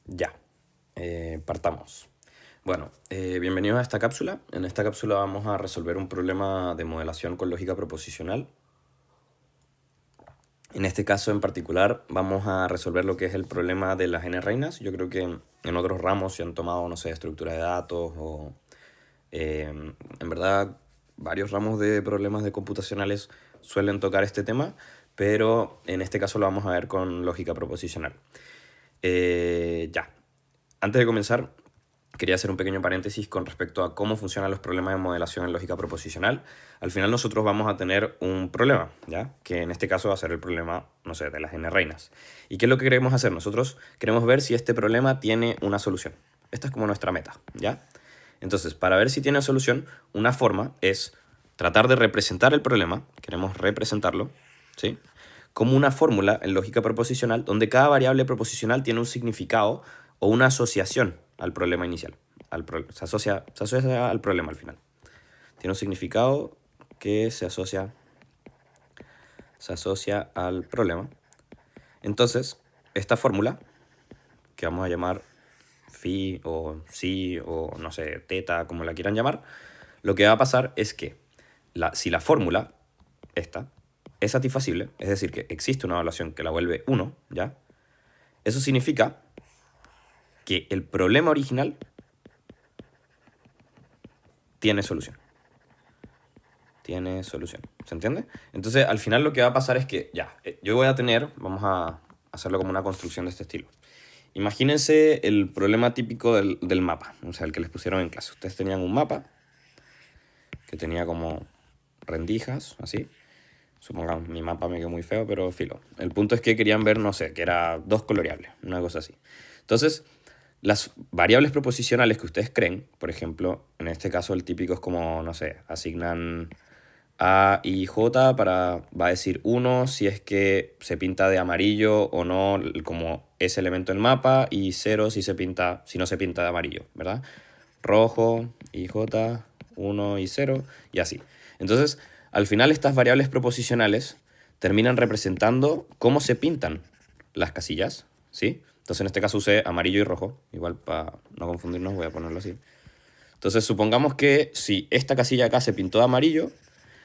Ya, partamos. Bueno, bienvenidos a esta cápsula. En esta cápsula vamos a resolver un problema de modelación con lógica proposicional. En este caso en particular vamos a resolver lo que es el problema de las n-reinas. Yo creo que en otros ramos se han tomado, no sé, estructura de datos o en verdad varios ramos de problemas de computacionales suelen tocar este tema, pero en este caso lo vamos a ver con lógica proposicional. Ya, antes de comenzar, quería hacer un pequeño paréntesis con respecto a cómo funcionan los problemas de modelación en lógica proposicional. Al final nosotros vamos a tener un problema, ¿ya? Que en este caso va a ser el problema, no sé, de las n-reinas. ¿Y qué es lo que queremos hacer? Nosotros queremos ver si este problema tiene una solución. Esta es como nuestra meta, ¿ya? Entonces, para ver si tiene solución, una forma es tratar de representar el problema, queremos representarlo, ¿sí?, como una fórmula en lógica proposicional donde cada variable proposicional tiene un significado o una asociación al problema inicial. Se asocia al problema al final. Tiene un significado que se asocia al problema. Entonces, esta fórmula, que vamos a llamar phi o psi o no sé, teta, como la quieran llamar, lo que va a pasar es que si la fórmula, esta, es satisfacible, es decir, que existe una evaluación que la vuelve 1, ¿ya? Eso significa que el problema original tiene solución. Tiene solución. ¿Se entiende? Entonces, al final lo que va a pasar es que, ya, yo voy a tener, vamos a hacerlo como una construcción de este estilo. Imagínense el problema típico del mapa, o sea, el que les pusieron en clase. Ustedes tenían un mapa que tenía como rendijas, así. Supongamos, mi mapa me quedó muy feo, pero filo. El punto es que querían ver, no sé, que era 2 coloreables, una cosa así. Entonces, las variables proposicionales que ustedes creen, por ejemplo, en este caso el típico es como, no sé, asignan A y J va a decir 1 si es que se pinta de amarillo o no como ese elemento del mapa, y 0 si no se pinta de amarillo, ¿verdad? Rojo, y J, 1 y 0, y así. Entonces, al final estas variables proposicionales terminan representando cómo se pintan las casillas, ¿sí? Entonces en este caso usé amarillo y rojo, igual para no confundirnos voy a ponerlo así. Entonces supongamos que si esta casilla acá se pintó de amarillo,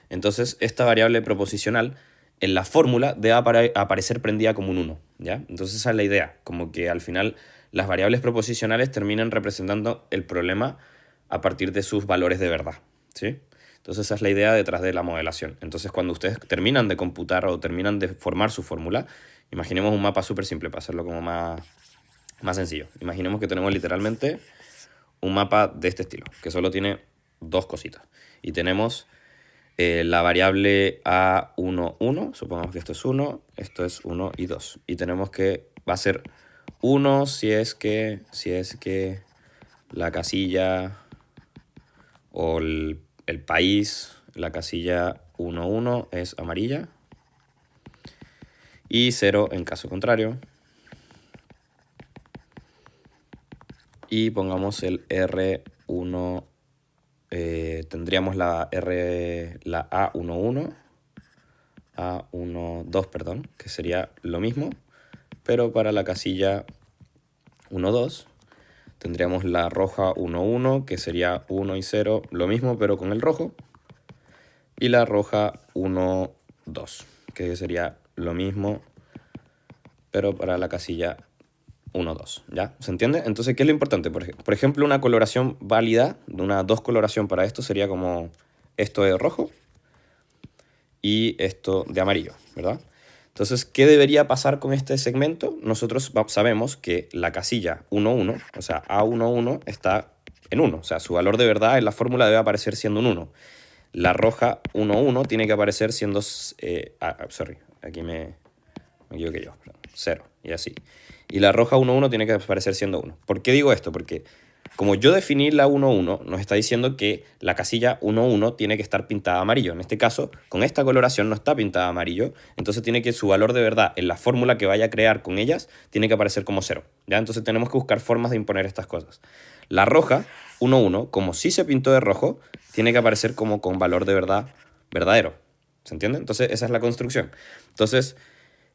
entonces esta variable proposicional en la fórmula debe aparecer prendida como un 1, ¿ya? Entonces esa es la idea, como que al final las variables proposicionales terminan representando el problema a partir de sus valores de verdad, ¿sí? Entonces esa es la idea detrás de la modelación. Entonces cuando ustedes terminan de computar o terminan de formar su fórmula, imaginemos un mapa súper simple para hacerlo como más sencillo. Imaginemos que tenemos literalmente un mapa de este estilo, que solo tiene 2 cositas. Y tenemos la variable A1, 1, supongamos que esto es 1, esto es 1 y 2. Y tenemos que va a ser 1 si es que la casilla o el país, la casilla 1, 1 es amarilla, y 0 en caso contrario. Y pongamos el R1, tendríamos la A11, A12, perdón, que sería lo mismo, pero para la casilla 12 tendríamos la roja 11, que sería 1 y 0, lo mismo pero con el rojo, y la roja 12, que sería lo mismo pero para la casilla 1, 2, ¿ya? ¿Se entiende? Entonces, ¿qué es lo importante? Por ejemplo, una coloración válida, una 2 coloración para esto sería como esto de rojo y esto de amarillo, ¿verdad? Entonces, ¿qué debería pasar con este segmento? Nosotros sabemos que la casilla 1, 1, o sea, A11 está en 1, o sea, su valor de verdad en la fórmula debe aparecer siendo un 1. La roja 1, 1 tiene que aparecer siendo, aquí me equivoqué yo, 0, y así. Y la roja 1, 1 tiene que aparecer siendo 1. ¿Por qué digo esto? Porque como yo definí la 1, 1, nos está diciendo que la casilla 1, 1 tiene que estar pintada amarillo. En este caso, con esta coloración no está pintada amarillo, entonces tiene que su valor de verdad en la fórmula que vaya a crear con ellas tiene que aparecer como 0. ¿Ya? Entonces tenemos que buscar formas de imponer estas cosas. La roja 1, 1, como sí se pintó de rojo, tiene que aparecer como con valor de verdad verdadero. ¿Se entiende? Entonces esa es la construcción. Entonces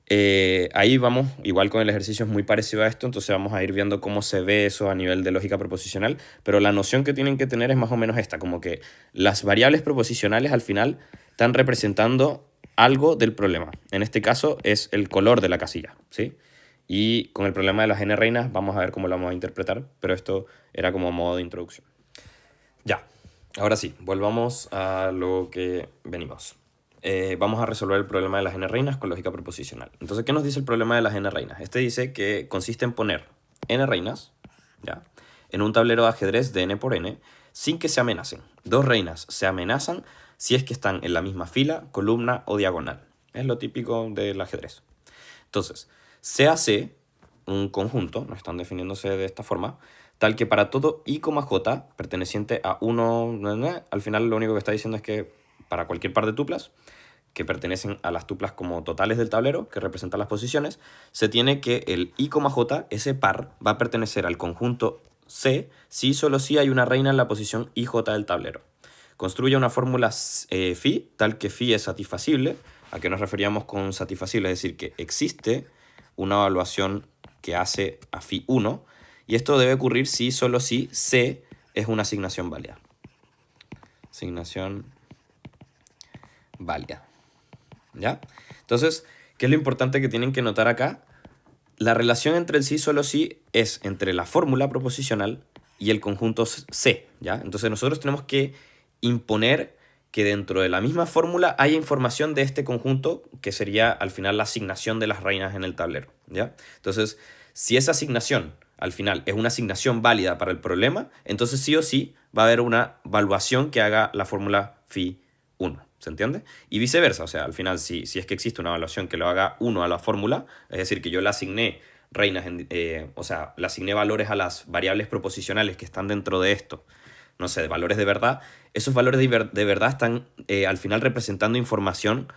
Ahí vamos, igual con el ejercicio es muy parecido a esto, entonces vamos a ir viendo cómo se ve eso a nivel de lógica proposicional, pero la noción que tienen que tener es más o menos esta, como que las variables proposicionales al final están representando algo del problema. En este caso es el color de la casilla, ¿sí? Y con el problema de las n reinas vamos a ver cómo lo vamos a interpretar, pero esto era como modo de introducción. Ya, ahora sí, volvamos a lo que venimos. Vamos a resolver el problema de las n reinas con lógica proposicional. Entonces, ¿qué nos dice el problema de las n reinas? Este dice que consiste en poner n reinas, ¿ya?, en un tablero de ajedrez de n por n sin que se amenacen. Dos reinas se amenazan si es que están en la misma fila, columna o diagonal. Es lo típico del ajedrez. Entonces, C a C, un conjunto, no están definiéndose de esta forma, tal que para todo i, j perteneciente a 1, al final lo único que está diciendo es que para cualquier par de tuplas que pertenecen a las tuplas como totales del tablero, que representan las posiciones, se tiene que el i, j, ese par, va a pertenecer al conjunto C si y solo si hay una reina en la posición ij del tablero. Construye una fórmula phi, tal que phi es satisfacible. ¿A qué nos referíamos con satisfacible? Es decir, que existe una evaluación que hace a phi 1, y esto debe ocurrir si solo si C es una asignación válida. Asignación válida. ¿Ya? Entonces, ¿qué es lo importante que tienen que notar acá? La relación entre el sí solo sí es entre la fórmula proposicional y el conjunto C, ¿ya? Entonces nosotros tenemos que imponer que dentro de la misma fórmula haya información de este conjunto, que sería al final la asignación de las reinas en el tablero, ¿ya? Entonces, si esa asignación al final es una asignación válida para el problema, entonces sí o sí va a haber una evaluación que haga la fórmula phi 1. ¿Se entiende? Y viceversa, o sea, al final, si es que existe una evaluación que lo haga 1 a la fórmula, es decir, que yo le asigné reinas, o sea, le asigné valores a las variables proposicionales que están dentro de esto, no sé, de valores de verdad, esos valores de verdad están al final representando información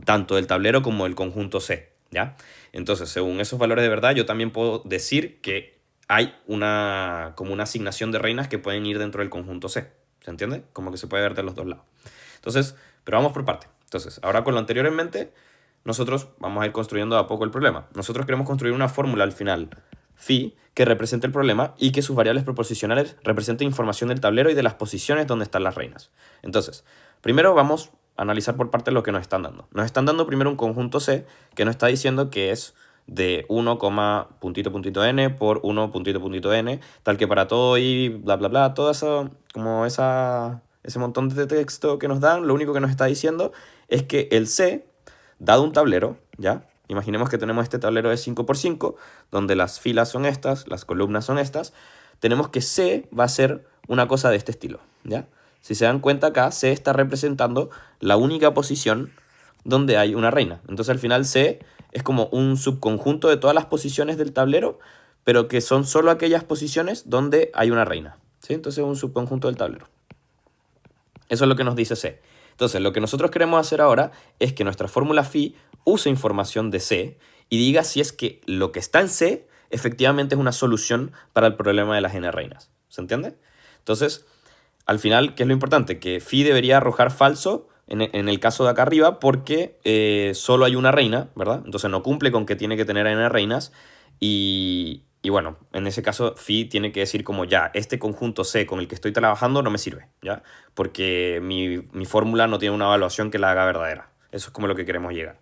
tanto del tablero como del conjunto C, ¿ya? Entonces, según esos valores de verdad, yo también puedo decir que hay como una asignación de reinas que pueden ir dentro del conjunto C, ¿se entiende? Como que se puede ver de los dos lados. Entonces, pero vamos por parte. Entonces, ahora con lo anterior en mente, nosotros vamos a ir construyendo a poco el problema. Nosotros queremos construir una fórmula al final, phi, que represente el problema y que sus variables proposicionales representen información del tablero y de las posiciones donde están las reinas. Entonces, primero vamos a analizar por parte lo que nos están dando. Nos están dando primero un conjunto C que nos está diciendo que es de 1, puntito puntito n por 1 puntito puntito n, tal que para todo y bla bla bla, todo eso, como ese montón de texto que nos dan, lo único que nos está diciendo es que el C, dado un tablero, ¿ya? Imaginemos que tenemos este tablero de 5×5, donde las filas son estas, las columnas son estas, tenemos que C va a ser una cosa de este estilo, ¿ya? Si se dan cuenta acá, C está representando la única posición donde hay una reina. Entonces al final C es como un subconjunto de todas las posiciones del tablero, pero que son solo aquellas posiciones donde hay una reina, ¿sí? Entonces es un subconjunto del tablero. Eso es lo que nos dice C. Entonces, lo que nosotros queremos hacer ahora es que nuestra fórmula phi use información de C y diga si es que lo que está en C efectivamente es una solución para el problema de las n reinas. ¿Se entiende? Entonces, al final, ¿qué es lo importante? Que phi debería arrojar falso en el caso de acá arriba porque solo hay una reina, ¿verdad? Entonces no cumple con que tiene que tener n reinas y bueno, en ese caso phi tiene que decir como ya, este conjunto C con el que estoy trabajando no me sirve, ¿ya? Porque mi fórmula no tiene una evaluación que la haga verdadera. Eso es como lo que queremos llegar.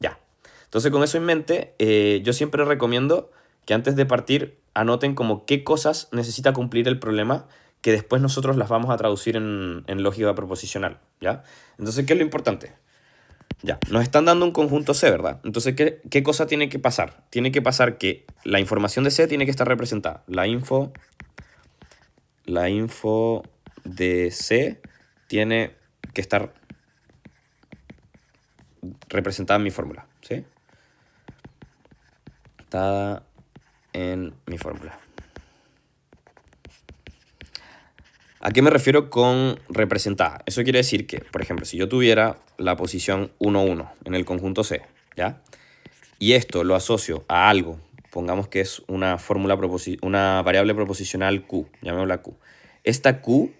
Ya. Entonces con eso en mente, yo siempre recomiendo que antes de partir anoten como qué cosas necesita cumplir el problema, que después nosotros las vamos a traducir en lógica proposicional, ¿ya? Entonces, ¿qué es lo importante? Ya, nos están dando un conjunto C, ¿verdad? Entonces, ¿qué cosa tiene que pasar? Tiene que pasar que la información de C tiene que estar representada. La info de C tiene que estar representada en mi fórmula, ¿sí? Está en mi fórmula. ¿A qué me refiero con representada? Eso quiere decir que, por ejemplo, si yo tuviera la posición 1, 1 en el conjunto C, ¿ya? Y esto lo asocio a algo, pongamos que es una una variable proposicional Q, llamémosla Q. Esta Q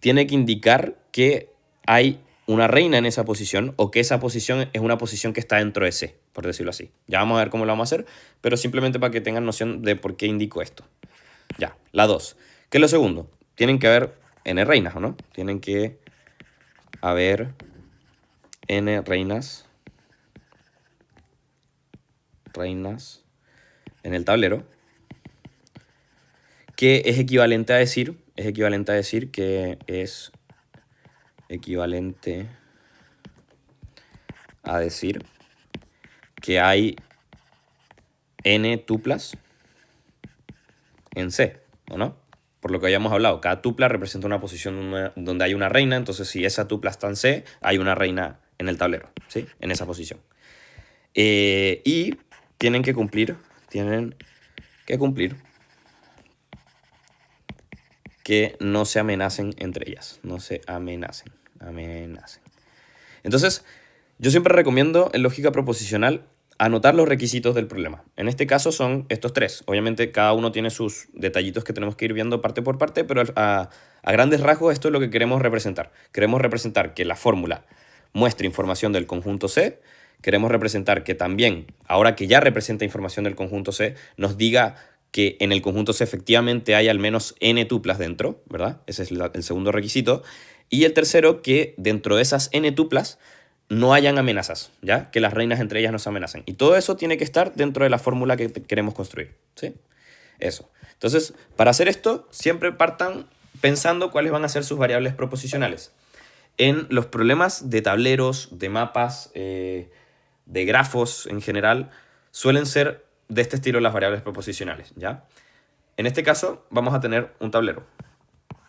tiene que indicar que hay una reina en esa posición o que esa posición es una posición que está dentro de C, por decirlo así. Ya vamos a ver cómo lo vamos a hacer, pero simplemente para que tengan noción de por qué indico esto. Ya, la 2. ¿Qué es lo segundo? Tienen que haber n reinas, ¿o no? Tienen que haber n reinas en el tablero, que es equivalente a decir que es equivalente a decir que hay n tuplas en C, ¿o no? Por lo que habíamos hablado, cada tupla representa una posición donde hay una reina, entonces si esa tupla está en C, hay una reina en el tablero, ¿sí? En esa posición. Y tienen que cumplir que no se amenacen entre ellas, no se amenacen. Entonces, yo siempre recomiendo en lógica proposicional anotar los requisitos del problema. En este caso son estos tres. Obviamente cada uno tiene sus detallitos que tenemos que ir viendo parte por parte, pero a grandes rasgos esto es lo que queremos representar. Queremos representar que la fórmula muestre información del conjunto C. Queremos representar que también, ahora que ya representa información del conjunto C, nos diga que en el conjunto C efectivamente hay al menos n tuplas dentro, ¿verdad? Ese es el segundo requisito. Y el tercero, que dentro de esas n tuplas no hayan amenazas, ¿ya? Que las reinas entre ellas no se amenacen. Y todo eso tiene que estar dentro de la fórmula que queremos construir, ¿sí? Eso. Entonces, para hacer esto, siempre partan pensando cuáles van a ser sus variables proposicionales. En los problemas de tableros, de mapas, de grafos en general, suelen ser de este estilo las variables proposicionales, ¿ya? En este caso, vamos a tener un tablero,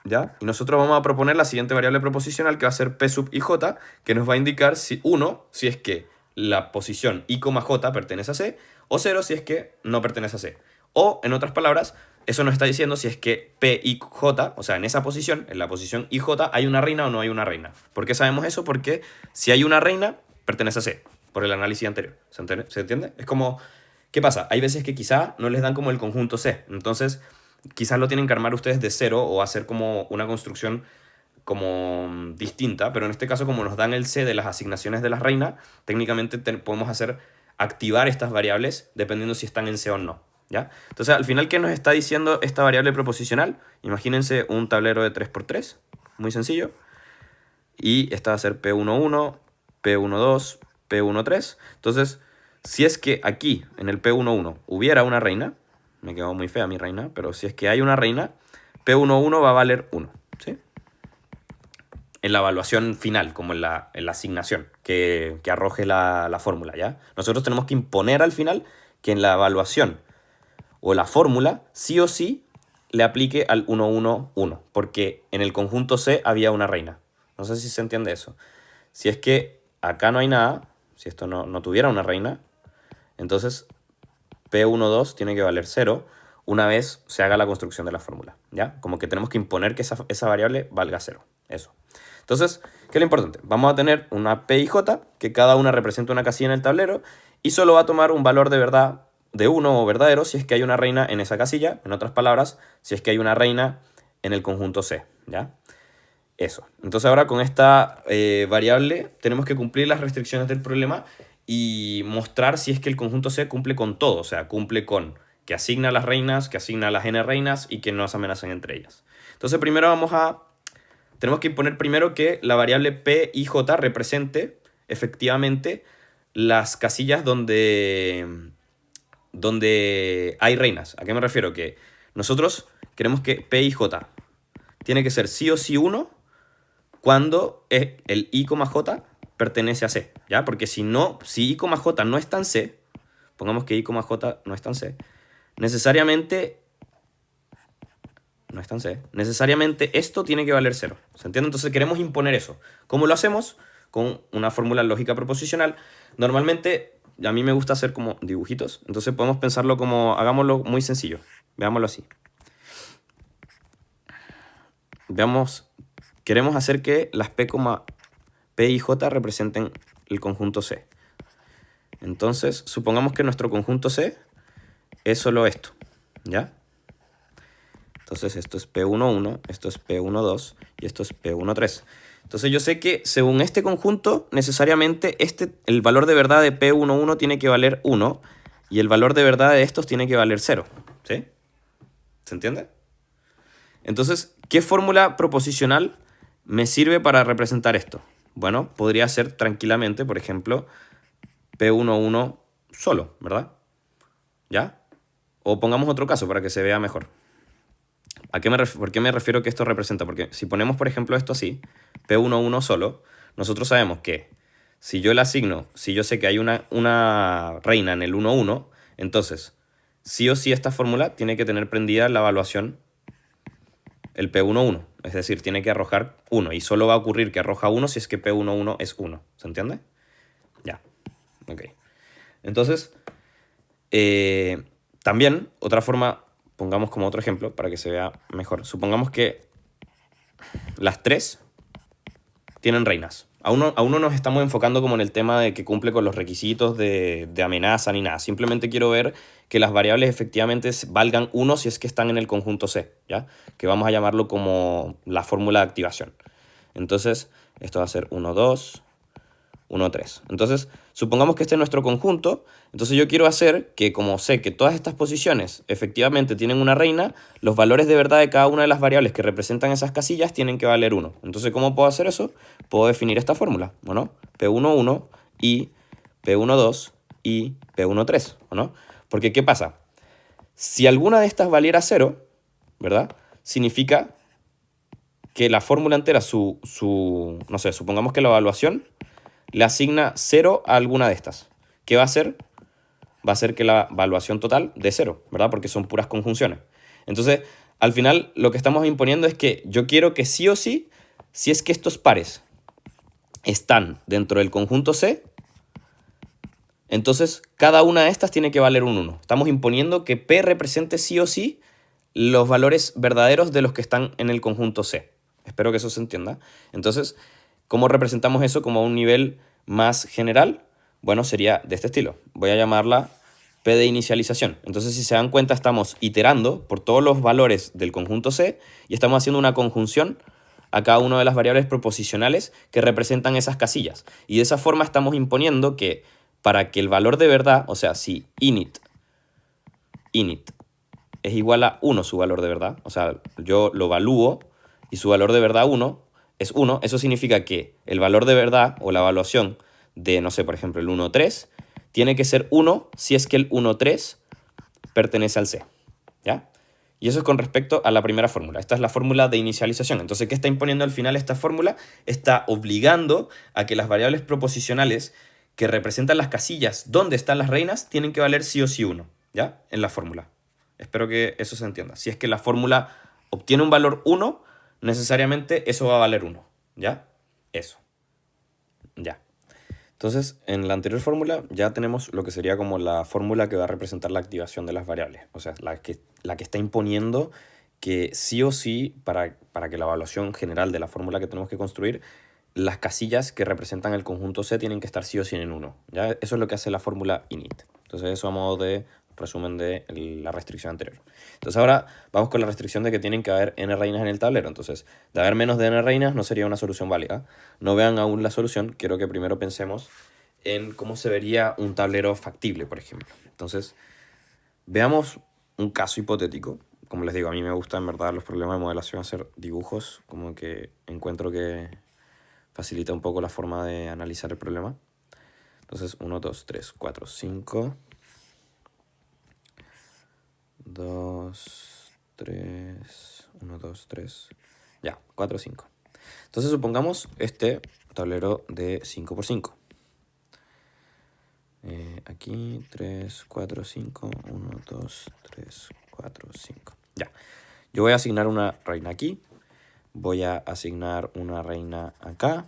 ¿ya? Y nosotros vamos a proponer la siguiente variable proposicional, que va a ser P sub ij, que nos va a indicar si es que la posición i, j pertenece a C, o 0 si es que no pertenece a C. O, en otras palabras, eso nos está diciendo si es que P, I, J, o sea, en esa posición, en la posición IJ, hay una reina o no hay una reina. ¿Por qué sabemos eso? Porque si hay una reina, pertenece a C, por el análisis anterior. ¿Se entiende? Es como, ¿qué pasa? Hay veces que quizá no les dan como el conjunto C, entonces quizás lo tienen que armar ustedes de cero o hacer como una construcción como distinta, pero en este caso como nos dan el C de las asignaciones de las reinas, técnicamente podemos activar estas variables dependiendo si están en C o no, ¿ya? Entonces al final, ¿qué nos está diciendo esta variable proposicional? Imagínense un tablero de 3×3, muy sencillo, y esta va a ser P11, P12, P13. Entonces, si es que aquí en el P11 hubiera una reina, me quedó muy fea mi reina, pero si es que hay una reina, P11 va a valer 1, ¿sí? En la evaluación final, como en la asignación que arroje la fórmula, ¿ya? Nosotros tenemos que imponer al final que en la evaluación o la fórmula sí o sí le aplique al 1, 1, 1, porque en el conjunto C había una reina. No sé si se entiende eso. Si es que acá no hay nada, si esto no tuviera una reina, entonces P12 tiene que valer 0 una vez se haga la construcción de la fórmula, ¿ya? Como que tenemos que imponer que esa variable valga 0, eso. Entonces, ¿qué es lo importante? Vamos a tener una P y J, que cada una representa una casilla en el tablero, y solo va a tomar un valor de verdad de 1 o verdadero si es que hay una reina en esa casilla, en otras palabras, si es que hay una reina en el conjunto C, ¿ya? Eso. Entonces ahora con esta variable tenemos que cumplir las restricciones del problema y mostrar si es que el conjunto C cumple con todo, o sea, cumple con que asigna a las reinas, que asigna a las n reinas y que no se amenacen entre ellas. Entonces primero tenemos que imponer primero que la variable P y J represente efectivamente las casillas donde hay reinas. ¿A qué me refiero? Que nosotros queremos que P y J tiene que ser sí o sí 1 cuando el I, J pertenece a C, ¿ya? Porque si I, J no está en C, pongamos que I, J no está en C, necesariamente esto tiene que valer 0, ¿se entiende? Entonces queremos imponer eso. ¿Cómo lo hacemos? Con una fórmula lógica proposicional. Normalmente a mí me gusta hacer como dibujitos, entonces podemos pensarlo como, hagámoslo muy sencillo, veámoslo así. Queremos hacer que las P y J representen el conjunto C. Entonces, supongamos que nuestro conjunto C es solo esto, ¿ya? Entonces esto es P11, esto es P12 y esto es P13. Entonces yo sé que según este conjunto, necesariamente el valor de verdad de P11 tiene que valer 1 y el valor de verdad de estos tiene que valer 0. ¿Sí? ¿Se entiende? Entonces, ¿qué fórmula proposicional me sirve para representar esto? Bueno, podría ser tranquilamente, por ejemplo, P11 solo, ¿verdad? ¿Ya? O pongamos otro caso para que se vea mejor. ¿Por qué me refiero que esto representa? Porque si ponemos, por ejemplo, esto así, P11 solo, nosotros sabemos que si yo le asigno, si yo sé que hay una reina en el 1,1, entonces sí o sí esta fórmula tiene que tener prendida la evaluación el P11. Es decir, tiene que arrojar 1 y solo va a ocurrir que arroja 1 si es que P11 es 1. ¿Se entiende? Ya. Ok. Entonces, también, otra forma, pongamos como otro ejemplo para que se vea mejor. Supongamos que las 3 tienen reinas. Aún no nos estamos enfocando como en el tema de que cumple con los requisitos de amenaza ni nada. Simplemente quiero ver que las variables efectivamente valgan 1 si es que están en el conjunto C, ¿ya? Que vamos a llamarlo como la fórmula de activación. Entonces, esto va a ser 1, 2, 1, 3. Entonces, supongamos que este es nuestro conjunto. Entonces yo quiero hacer que, como sé que todas estas posiciones efectivamente tienen una reina, los valores de verdad de cada una de las variables que representan esas casillas tienen que valer 1. Entonces, ¿cómo puedo hacer eso? Puedo definir esta fórmula, ¿o no? P11 y P12 y P13, ¿o no? Porque, ¿qué pasa? Si alguna de estas valiera 0, ¿verdad? Significa que la fórmula entera, no sé, supongamos que la evaluación le asigna 0 a alguna de estas. ¿Qué va a hacer? Va a hacer que la evaluación total de 0, ¿verdad? Porque son puras conjunciones. Entonces, al final, lo que estamos imponiendo es que yo quiero que sí o sí, si es que estos pares están dentro del conjunto C, entonces cada una de estas tiene que valer un 1. Estamos imponiendo que P represente sí o sí los valores verdaderos de los que están en el conjunto C. Espero que eso se entienda. Entonces, ¿cómo representamos eso como a un nivel más general? Bueno, sería de este estilo. Voy a llamarla P de inicialización. Entonces, si se dan cuenta, estamos iterando por todos los valores del conjunto C y estamos haciendo una conjunción a cada una de las variables proposicionales que representan esas casillas. Y de esa forma estamos imponiendo que para que el valor de verdad, o sea, si init es igual a 1 su valor de verdad, o sea, yo lo evalúo y su valor de verdad 1 es 1, eso significa que el valor de verdad o la evaluación de, no sé, por ejemplo, el 1,3 tiene que ser 1 si es que el 1,3 pertenece al C, ¿ya? Y eso es con respecto a la primera fórmula. Esta es la fórmula de inicialización. Entonces, ¿qué está imponiendo al final esta fórmula? Está obligando a que las variables proposicionales que representan las casillas donde están las reinas tienen que valer sí o sí 1, ¿ya? En la fórmula. Espero que eso se entienda. Si es que la fórmula obtiene un valor 1, necesariamente eso va a valer 1, ¿ya? Eso, ya. Entonces, en la anterior fórmula ya tenemos lo que sería como la fórmula que va a representar la activación de las variables. O sea, la que está imponiendo que sí o sí, para que la evaluación general de la fórmula que tenemos que construir, las casillas que representan el conjunto C tienen que estar sí o sí en 1. ¿Ya? Eso es lo que hace la fórmula init. Entonces, eso a modo de resumen de la restricción anterior. Entonces ahora vamos con la restricción de que tienen que haber n reinas en el tablero. Entonces, de haber menos de n reinas no sería una solución válida. No vean aún la solución, quiero que primero pensemos en cómo se vería un tablero factible, por ejemplo. Entonces, veamos un caso hipotético. Como les digo, a mí me gustan en verdad los problemas de modelación hacer dibujos, como que encuentro que facilita un poco la forma de analizar el problema. Entonces, 1, 2, 3, 4, 5... 2, 3, 1, 2, 3, ya, 4, 5. Entonces supongamos este tablero de 5 por 5. Aquí 3, 4, 5, 1, 2, 3, 4, 5. Ya, yo voy a asignar una reina aquí, voy a asignar una reina acá,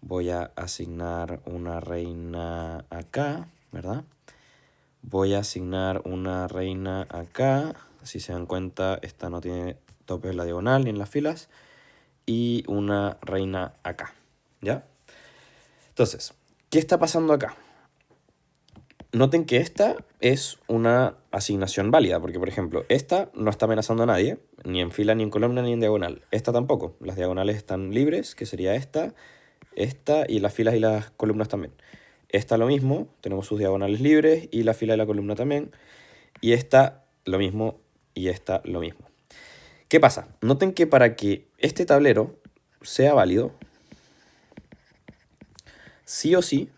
voy a asignar una reina acá, ¿verdad? Voy a asignar una reina acá. Si se dan cuenta, esta no tiene tope en la diagonal ni en las filas. Y una reina acá, ¿ya? Entonces, ¿qué está pasando acá? Noten que esta es una asignación válida, porque por ejemplo, esta no está amenazando a nadie, ni en fila, ni en columna, ni en diagonal. Esta tampoco. Las diagonales están libres, que sería esta, y las filas y las columnas también. Esta lo mismo, tenemos sus diagonales libres y la fila y la columna también. Y esta lo mismo y esta lo mismo. ¿Qué pasa? Noten que para que este tablero sea válido, sí o sí,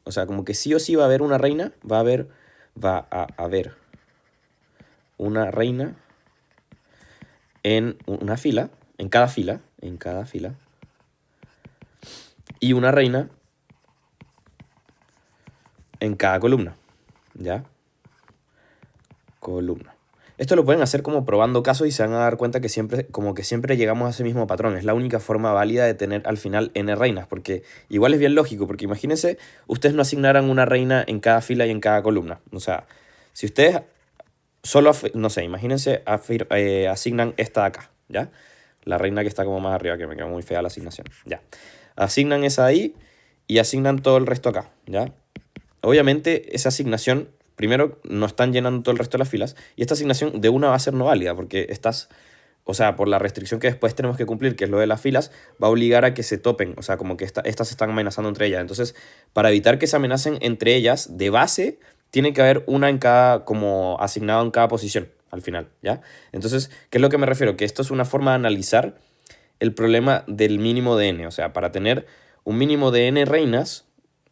o sea, como que sí o sí va a haber una reina, va a haber una reina en una fila, en cada fila, y una reina en cada columna, ¿ya? Columna. Esto lo pueden hacer como probando casos y se van a dar cuenta que siempre, como que siempre llegamos a ese mismo patrón. Es la única forma válida de tener al final n reinas, porque igual es bien lógico, porque imagínense, ustedes no asignaran una reina en cada fila y en cada columna. O sea, si ustedes solo, no sé, imagínense, asignan esta de acá, ¿ya? La reina que está como más arriba, que me queda muy fea la asignación, ya. Asignan esa ahí y asignan todo el resto acá, ¿ya? Obviamente esa asignación, primero, no están llenando todo el resto de las filas, y esta asignación de una va a ser no válida, porque estás, o sea, por la restricción que después tenemos que cumplir, que es lo de las filas, va a obligar a que se topen, o sea, como que estas se están amenazando entre ellas. Entonces, para evitar que se amenacen entre ellas, de base, tiene que haber una en cada, como asignada en cada posición, al final, ¿ya? Entonces, ¿qué es lo que me refiero? Que esto es una forma de analizar el problema del mínimo de n, o sea, para tener un mínimo de n reinas,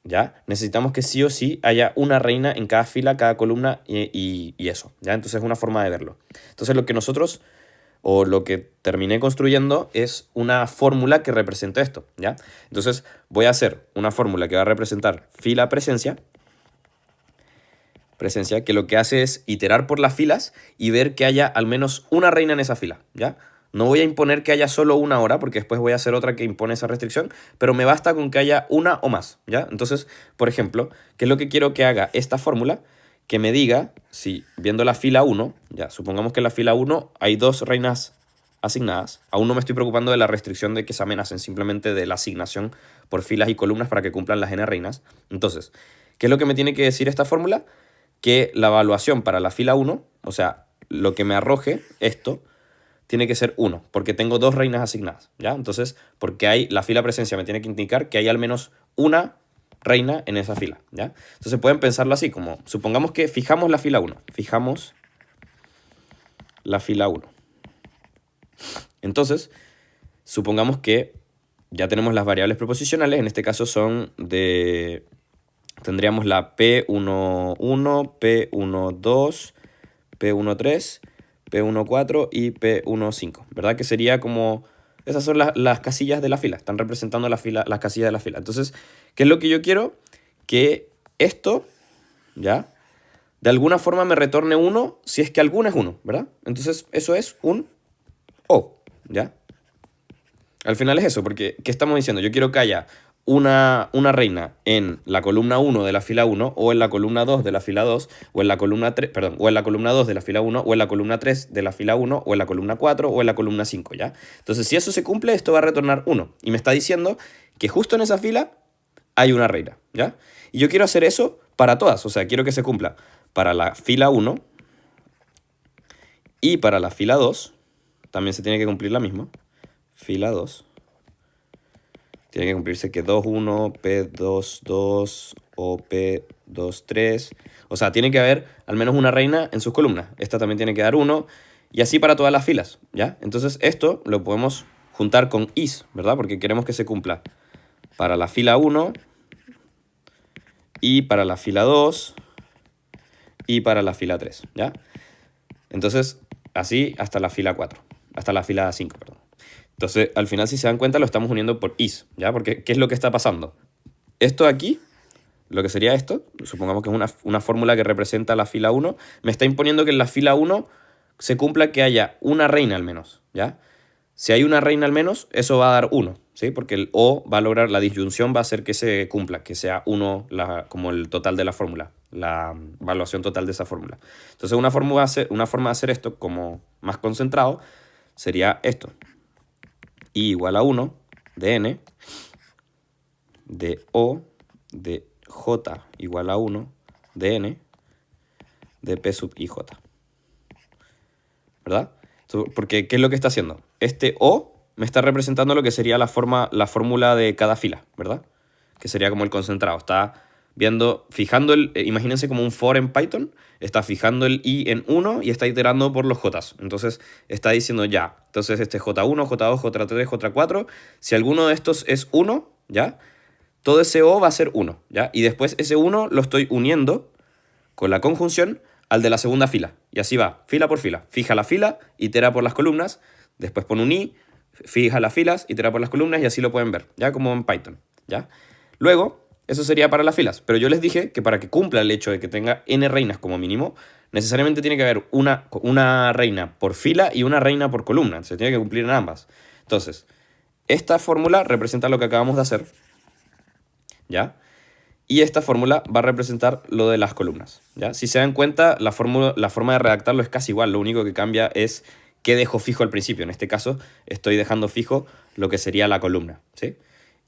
¿ya? Necesitamos que sí o sí haya una reina en cada fila, cada columna y eso, ¿ya? Entonces es una forma de verlo. Entonces lo que nosotros, o lo que terminé construyendo, es una fórmula que representa esto, ¿ya? Entonces voy a hacer una fórmula que va a representar fila presencia, que lo que hace es iterar por las filas y ver que haya al menos una reina en esa fila, ¿ya? No voy a imponer que haya solo una hora, porque después voy a hacer otra que impone esa restricción, pero me basta con que haya una o más, ¿ya? Entonces, por ejemplo, ¿qué es lo que quiero que haga esta fórmula? Que me diga, si viendo la fila 1, ya, supongamos que en la fila 1 hay dos reinas asignadas, aún no me estoy preocupando de la restricción de que se amenacen, simplemente de la asignación por filas y columnas para que cumplan las n reinas. Entonces, ¿qué es lo que me tiene que decir esta fórmula? Que la evaluación para la fila 1, o sea, lo que me arroje esto, tiene que ser 1, porque tengo dos reinas asignadas, ¿ya? Entonces, porque hay la fila presencia me tiene que indicar que hay al menos una reina en esa fila, ¿ya? Entonces pueden pensarlo así, como, supongamos que fijamos la fila 1, fijamos la fila 1. Entonces, supongamos que ya tenemos las variables proposicionales, en este caso son de... Tendríamos la P11, P12, P13, P14 y P15, ¿verdad? Que sería como... Esas son las casillas de la fila, están representando las casillas de la fila. Entonces, ¿qué es lo que yo quiero? Que esto, ¿ya? De alguna forma me retorne 1 si es que alguna es 1, ¿verdad? Entonces, eso es un O, ¿ya? Al final es eso, porque ¿qué estamos diciendo? Yo quiero que haya una reina en la columna 1 de la fila 1, o en la columna 2 de la fila 2, o en la columna 3, perdón, o en la columna 2 de la fila 1, o en la columna 3 de la fila 1, o en la columna 4, o en la columna 5, ¿ya? Entonces, si eso se cumple, esto va a retornar 1. Y me está diciendo que justo en esa fila hay una reina, ¿ya? Y yo quiero hacer eso para todas, o sea, quiero que se cumpla para la fila 1 y para la fila 2, también se tiene que cumplir la misma. Fila 2. Tiene que cumplirse que 2.1, P2.2 o P2.3. O sea, tiene que haber al menos una reina en sus columnas. Esta también tiene que dar 1. Y así para todas las filas, ¿ya? Entonces esto lo podemos juntar con is, ¿verdad? Porque queremos que se cumpla para la fila 1 y para la fila 2 y para la fila 3, ¿ya? Entonces, así hasta la fila 4. Hasta la fila 5, perdón. Entonces, al final, si se dan cuenta, lo estamos uniendo por is, ¿ya? Porque, ¿qué es lo que está pasando? Esto de aquí, lo que sería esto, supongamos que es una fórmula que representa la fila 1, me está imponiendo que en la fila 1 se cumpla que haya una reina al menos, ¿ya? Si hay una reina al menos, eso va a dar 1, ¿sí? Porque el O va a lograr, la disyunción va a hacer que se cumpla, que sea 1 como el total de la fórmula, la evaluación total de esa fórmula. Entonces, una forma de hacer esto como más concentrado sería esto. I igual a 1 de n, de O, de J igual a 1, de n de p sub ij. ¿Verdad? Porque, ¿qué es lo que está haciendo? Este O me está representando lo que sería la fórmula de cada fila, ¿verdad? Que sería como el concentrado. Está viendo, fijando imagínense como un for en Python, está fijando el i en 1 y está iterando por los j's. Entonces está diciendo ya, entonces este j1, j2, j3, j4, si alguno de estos es 1, ¿ya? Todo ese O va a ser 1, ¿ya? Y después ese 1 lo estoy uniendo con la conjunción al de la segunda fila. Y así va, fila por fila. Fija la fila, itera por las columnas, después pone un i, fija las filas, itera por las columnas y así lo pueden ver, ¿ya? Como en Python, ¿ya? Luego, eso sería para las filas. Pero yo les dije que para que cumpla el hecho de que tenga n reinas como mínimo, necesariamente tiene que haber una reina por fila y una reina por columna. Se tiene que cumplir en ambas. Entonces, esta fórmula representa lo que acabamos de hacer, ¿ya? Y esta fórmula va a representar lo de las columnas, ¿ya? Si se dan cuenta, la forma de redactarlo es casi igual. Lo único que cambia es qué dejo fijo al principio. En este caso, estoy dejando fijo lo que sería la columna, ¿sí?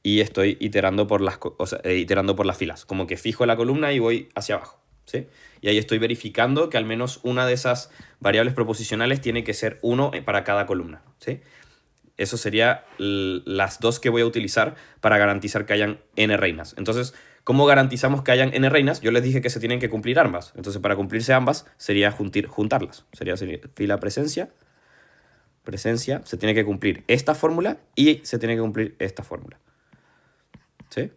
Y estoy iterando por las filas. Como que fijo la columna y voy hacia abajo, ¿sí? Y ahí estoy verificando que al menos una de esas variables proposicionales tiene que ser 1 para cada columna, ¿sí? Eso sería las dos que voy a utilizar para garantizar que hayan n reinas. Entonces, ¿cómo garantizamos que hayan n reinas? Yo les dije que se tienen que cumplir ambas. Entonces, para cumplirse ambas, sería juntarlas. Sería fila presencia, se tiene que cumplir esta fórmula y se tiene que cumplir esta fórmula. ¿Sí?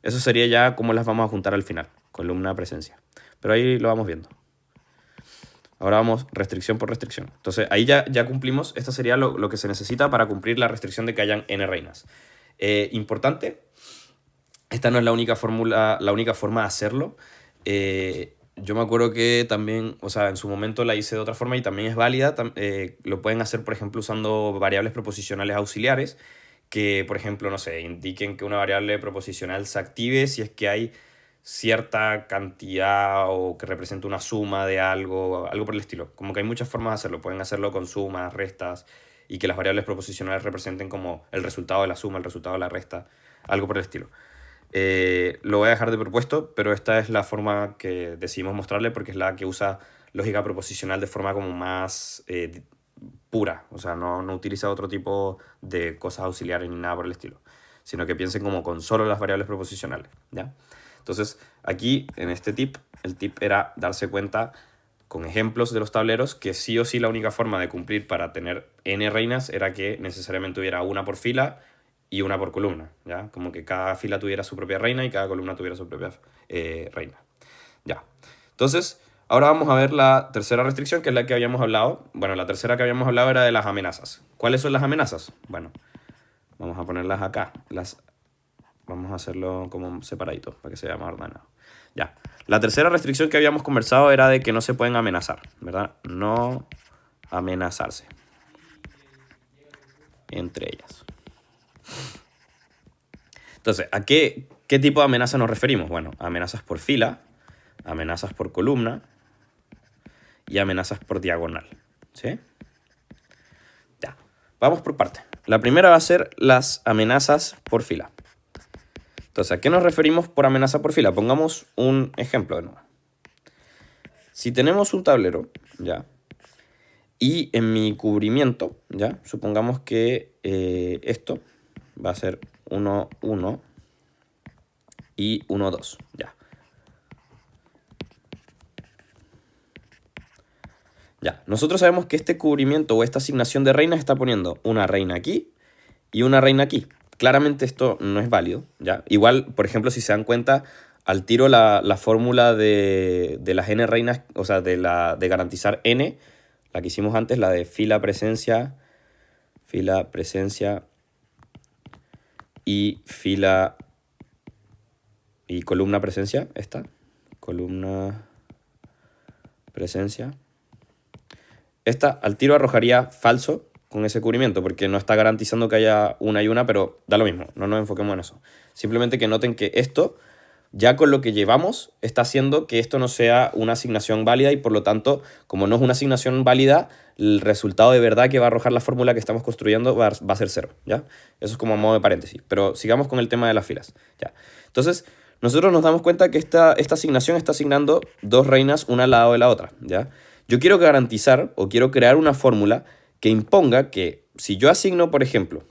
Eso sería ya cómo las vamos a juntar al final, columna presencia. Pero ahí lo vamos viendo. Ahora vamos restricción por restricción. Entonces ahí ya cumplimos, esto sería lo que se necesita para cumplir la restricción de que hayan n reinas. Importante, esta no es la única fórmula, la única forma de hacerlo. Yo me acuerdo que también, o sea, en su momento la hice de otra forma y también es válida. Lo pueden hacer, por ejemplo, usando variables proposicionales auxiliares que, por ejemplo, no sé, indiquen que una variable proposicional se active si es que hay cierta cantidad o que representa una suma de algo por el estilo. Como que hay muchas formas de hacerlo. Pueden hacerlo con sumas, restas, y que las variables proposicionales representen como el resultado de la suma, el resultado de la resta, algo por el estilo. Lo voy a dejar de propuesto, pero esta es la forma que decidimos mostrarle porque es la que usa lógica proposicional de forma como más pura. O sea, no utiliza otro tipo de cosas auxiliares ni nada por el estilo, sino que piensen como con solo las variables proposicionales, ¿ya? Entonces, aquí, en este tip, el tip era darse cuenta con ejemplos de los tableros que sí o sí la única forma de cumplir para tener n reinas era que necesariamente hubiera una por fila y una por columna, ¿ya? Como que cada fila tuviera su propia reina y cada columna tuviera su propia reina, ¿ya? Entonces, ahora vamos a ver la tercera restricción, que es la que habíamos hablado. Bueno, la tercera que habíamos hablado era de las amenazas. ¿Cuáles son las amenazas? Bueno, vamos a ponerlas acá. Vamos a hacerlo como separadito para que se vea más ordenado. Ya. La tercera restricción que habíamos conversado era de que no se pueden amenazar, ¿verdad? No amenazarse entre ellas. Entonces, ¿a qué tipo de amenaza nos referimos? Bueno, amenazas por fila, amenazas por columna y amenazas por diagonal, ¿sí? Ya. Vamos por parte. La primera va a ser las amenazas por fila. Entonces, ¿a qué nos referimos por amenaza por fila? Pongamos un ejemplo de nuevo. Si tenemos un tablero, ¿ya? Y en mi cubrimiento, ¿ya? Supongamos que esto va a ser 1, 1 y 1, 2, ¿ya? Ya, nosotros sabemos que este cubrimiento o esta asignación de reinas está poniendo una reina aquí y una reina aquí. Claramente esto no es válido, ¿ya? Igual, por ejemplo, si se dan cuenta, al tiro la fórmula de las n reinas, o sea, de garantizar n, la que hicimos antes, la de fila presencia y fila y columna presencia, esta, columna presencia. Esta al tiro arrojaría falso con ese cubrimiento, porque no está garantizando que haya una y una, pero da lo mismo, no nos enfoquemos en eso. Simplemente que noten que esto, ya con lo que llevamos, está haciendo que esto no sea una asignación válida y por lo tanto, como no es una asignación válida, el resultado de verdad que va a arrojar la fórmula que estamos construyendo va a ser 0, ¿ya? Eso es como a modo de paréntesis, pero sigamos con el tema de las filas, ¿ya? Entonces, nosotros nos damos cuenta que esta asignación está asignando dos reinas una al lado de la otra, ¿ya? Yo quiero garantizar o quiero crear una fórmula que imponga que si yo asigno, por ejemplo,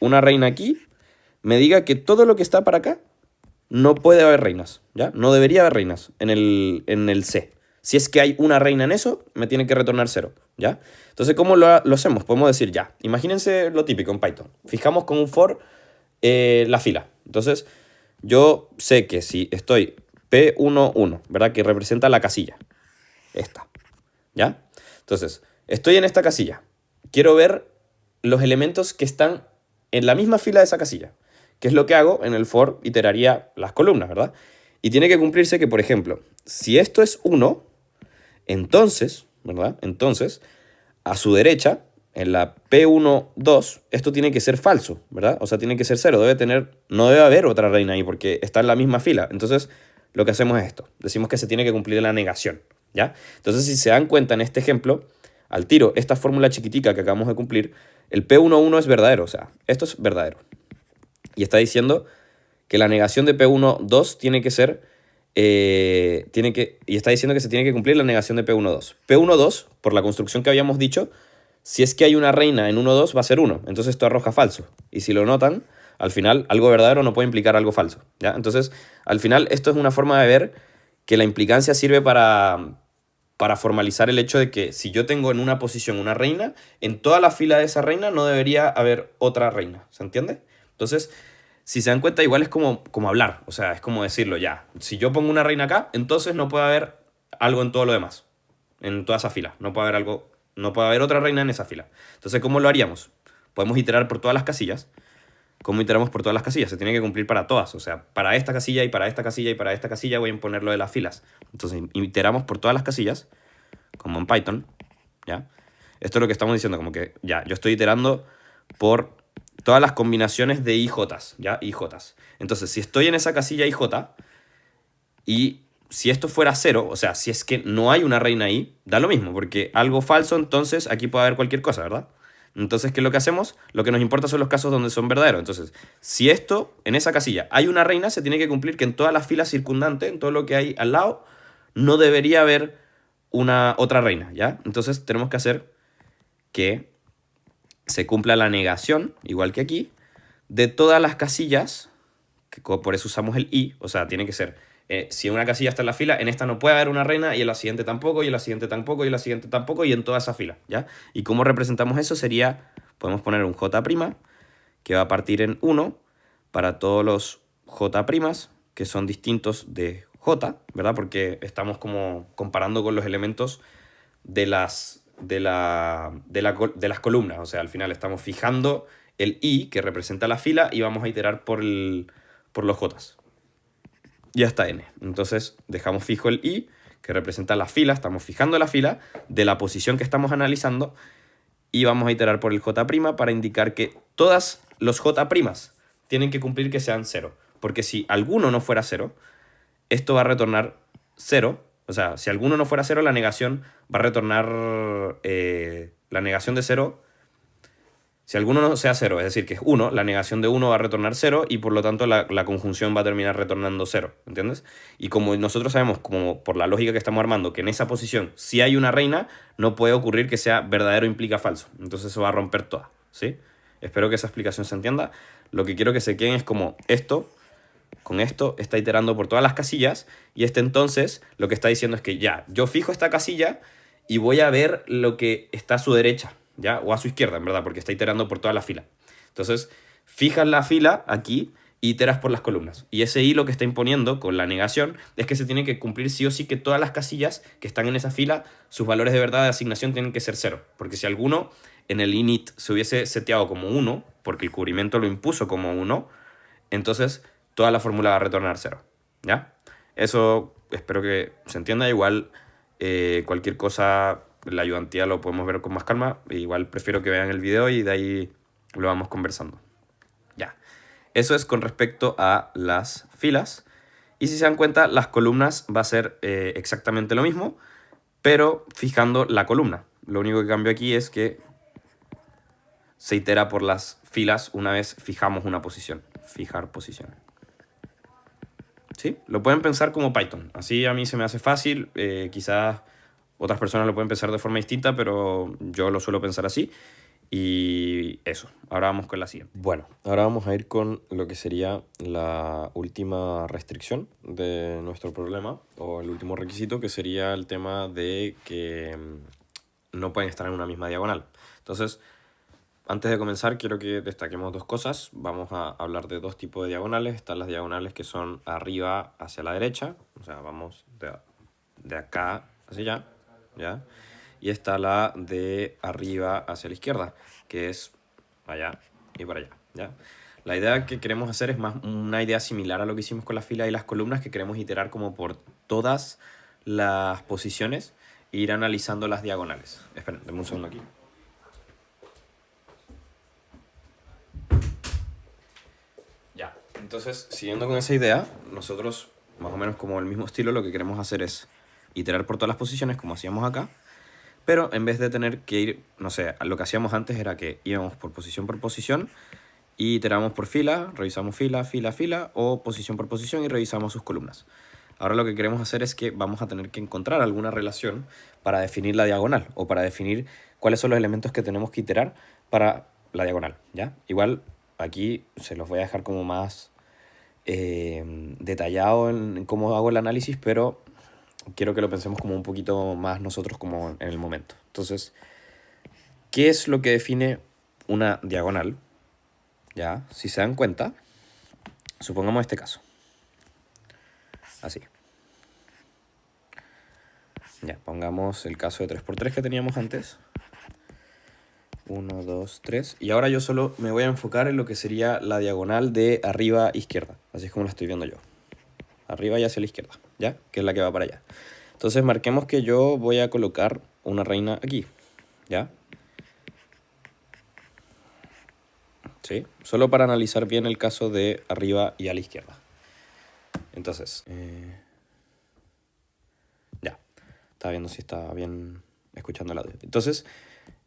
una reina aquí, me diga que todo lo que está para acá no puede haber reinas, ¿ya? No debería haber reinas en el C. Si es que hay una reina en eso, me tiene que retornar 0, ¿ya? Entonces, ¿cómo lo hacemos? Podemos decir ya. Imagínense lo típico en Python. Fijamos con un for la fila. Entonces, yo sé que si estoy P11, ¿verdad? Que representa la casilla. Esta, ¿ya? Entonces, estoy en esta casilla. Quiero ver los elementos que están en la misma fila de esa casilla. ¿Qué es lo que hago? En el for iteraría las columnas, ¿verdad? Y tiene que cumplirse que, por ejemplo, si esto es 1, entonces, ¿verdad? Entonces, a su derecha, en la P12, esto tiene que ser falso, ¿verdad? O sea, tiene que ser 0. No debe haber otra reina ahí porque está en la misma fila. Entonces, lo que hacemos es esto. Decimos que se tiene que cumplir la negación, ¿ya? Entonces, si se dan cuenta en este ejemplo, al tiro, esta fórmula chiquitica que acabamos de cumplir, el P11 es verdadero, o sea, esto es verdadero. Y está diciendo que la negación de P12 tiene que ser, y está diciendo que se tiene que cumplir la negación de P12. P12, por la construcción que habíamos dicho, si es que hay una reina en 1,2 va a ser 1, entonces esto arroja falso. Y si lo notan, al final algo verdadero no puede implicar algo falso, ¿ya? Entonces, al final esto es una forma de ver que la implicancia sirve para formalizar el hecho de que si yo tengo en una posición una reina, en toda la fila de esa reina no debería haber otra reina, ¿se entiende? Entonces, si se dan cuenta, igual es como hablar, o sea, es como decirlo ya. Si yo pongo una reina acá, entonces no puede haber algo en todo lo demás, en toda esa fila. No puede haber algo, no puede haber otra reina en esa fila. Entonces, ¿cómo lo haríamos? Podemos iterar por todas las casillas. ¿Cómo iteramos por todas las casillas? Se tiene que cumplir para todas, o sea, para esta casilla y para esta casilla y para esta casilla voy a imponer lo de las filas. Entonces, iteramos por todas las casillas, como en Python, ¿ya? Esto es lo que estamos diciendo, como que ya, yo estoy iterando por todas las combinaciones de IJs, ¿ya? IJs. Entonces, si estoy en esa casilla IJ y si esto fuera 0, o sea, si es que no hay una reina ahí, da lo mismo, porque algo falso, entonces aquí puede haber cualquier cosa, ¿verdad? Entonces, ¿qué es lo que hacemos? Lo que nos importa son los casos donde son verdaderos. Entonces, si esto, en esa casilla, hay una reina, se tiene que cumplir que en todas las filas circundantes, en todo lo que hay al lado, no debería haber una otra reina, ¿ya? Entonces, tenemos que hacer que se cumpla la negación, igual que aquí, de todas las casillas, que por eso usamos el i, o sea, tiene que ser, si una casilla está en la fila, en esta no puede haber una reina, y en la siguiente tampoco, y en la siguiente tampoco, y en la siguiente tampoco, y en toda esa fila, ¿ya? Y cómo representamos eso sería, podemos poner un j', que va a partir en 1, para todos los j', que son distintos de j, ¿verdad? Porque estamos como comparando con los elementos de las columnas. O sea, al final estamos fijando el i que representa la fila y vamos a iterar por los j. Y hasta n. Entonces dejamos fijo el i que representa la fila, estamos fijando la fila de la posición que estamos analizando y vamos a iterar por el j' para indicar que todas los j' tienen que cumplir que sean 0. Porque si alguno no fuera 0, esto va a retornar 0. O sea, si alguno no fuera 0, la negación va a retornar la negación de 0. Si alguno no sea 0, es decir, que es 1, la negación de 1 va a retornar 0 y por lo tanto la conjunción va a terminar retornando 0, ¿entiendes? Y como nosotros sabemos, como por la lógica que estamos armando, que en esa posición si hay una reina, no puede ocurrir que sea verdadero implica falso. Entonces eso va a romper toda, ¿sí? Espero que esa explicación se entienda. Lo que quiero que se queden es como esto, con esto está iterando por todas las casillas y entonces lo que está diciendo es que ya, yo fijo esta casilla y voy a ver lo que está a su derecha, ¿ya? O a su izquierda, en verdad, porque está iterando por toda la fila. Entonces, fijas la fila aquí y iteras por las columnas. Y ese i lo que está imponiendo con la negación es que se tiene que cumplir sí o sí que todas las casillas que están en esa fila, sus valores de verdad de asignación tienen que ser 0. Porque si alguno en el init se hubiese seteado como 1, porque el cubrimiento lo impuso como 1, entonces toda la fórmula va a retornar 0, ¿ya? Eso espero que se entienda. Igual cualquier cosa, la ayudantía lo podemos ver con más calma. Igual prefiero que vean el video y de ahí lo vamos conversando. Ya. Eso es con respecto a las filas. Y si se dan cuenta, las columnas va a ser exactamente lo mismo, pero fijando la columna. Lo único que cambio aquí es que se itera por las filas una vez fijamos una posición. Fijar posición. ¿Sí? Lo pueden pensar como Python. Así a mí se me hace fácil. Quizás otras personas lo pueden pensar de forma distinta, pero yo lo suelo pensar así. Y eso, ahora vamos con la siguiente. Bueno, ahora vamos a ir con lo que sería la última restricción de nuestro problema, o el último requisito, que sería el tema de que no pueden estar en una misma diagonal. Entonces, antes de comenzar, quiero que destaquemos dos cosas. Vamos a hablar de dos tipos de diagonales. Están las diagonales que son arriba hacia la derecha, o sea, vamos de acá hacia allá, ¿ya? Y está la de arriba hacia la izquierda, que es allá y para allá, ¿ya? La idea que queremos hacer es más una idea similar a lo que hicimos con las filas y las columnas, que queremos iterar como por todas las posiciones e ir analizando las diagonales. Esperen, denme un segundo aquí. Ya, entonces, siguiendo con esa idea, nosotros, más o menos como el mismo estilo, lo que queremos hacer es iterar por todas las posiciones, como hacíamos acá, pero en vez de tener que ir, no sé, lo que hacíamos antes era que íbamos por posición y iterábamos por fila, revisamos fila, fila, fila, o posición por posición y revisamos sus columnas. Ahora lo que queremos hacer es que vamos a tener que encontrar alguna relación para definir la diagonal, o para definir cuáles son los elementos que tenemos que iterar para la diagonal, ¿ya? Igual aquí se los voy a dejar como más detallado en cómo hago el análisis, pero quiero que lo pensemos como un poquito más nosotros como en el momento. Entonces, ¿qué es lo que define una diagonal? Ya, si se dan cuenta, supongamos este caso. Así. Ya, pongamos el caso de 3×3 que teníamos antes. 1, 2, 3. Y ahora yo solo me voy a enfocar en lo que sería la diagonal de arriba izquierda. Así es como la estoy viendo yo. Arriba y hacia la izquierda, ¿ya? Que es la que va para allá. Entonces marquemos que yo voy a colocar una reina aquí, ¿ya? ¿Sí? Solo para analizar bien el caso de arriba y a la izquierda. Entonces, ya. Estaba viendo si estaba bien escuchando el audio. Entonces,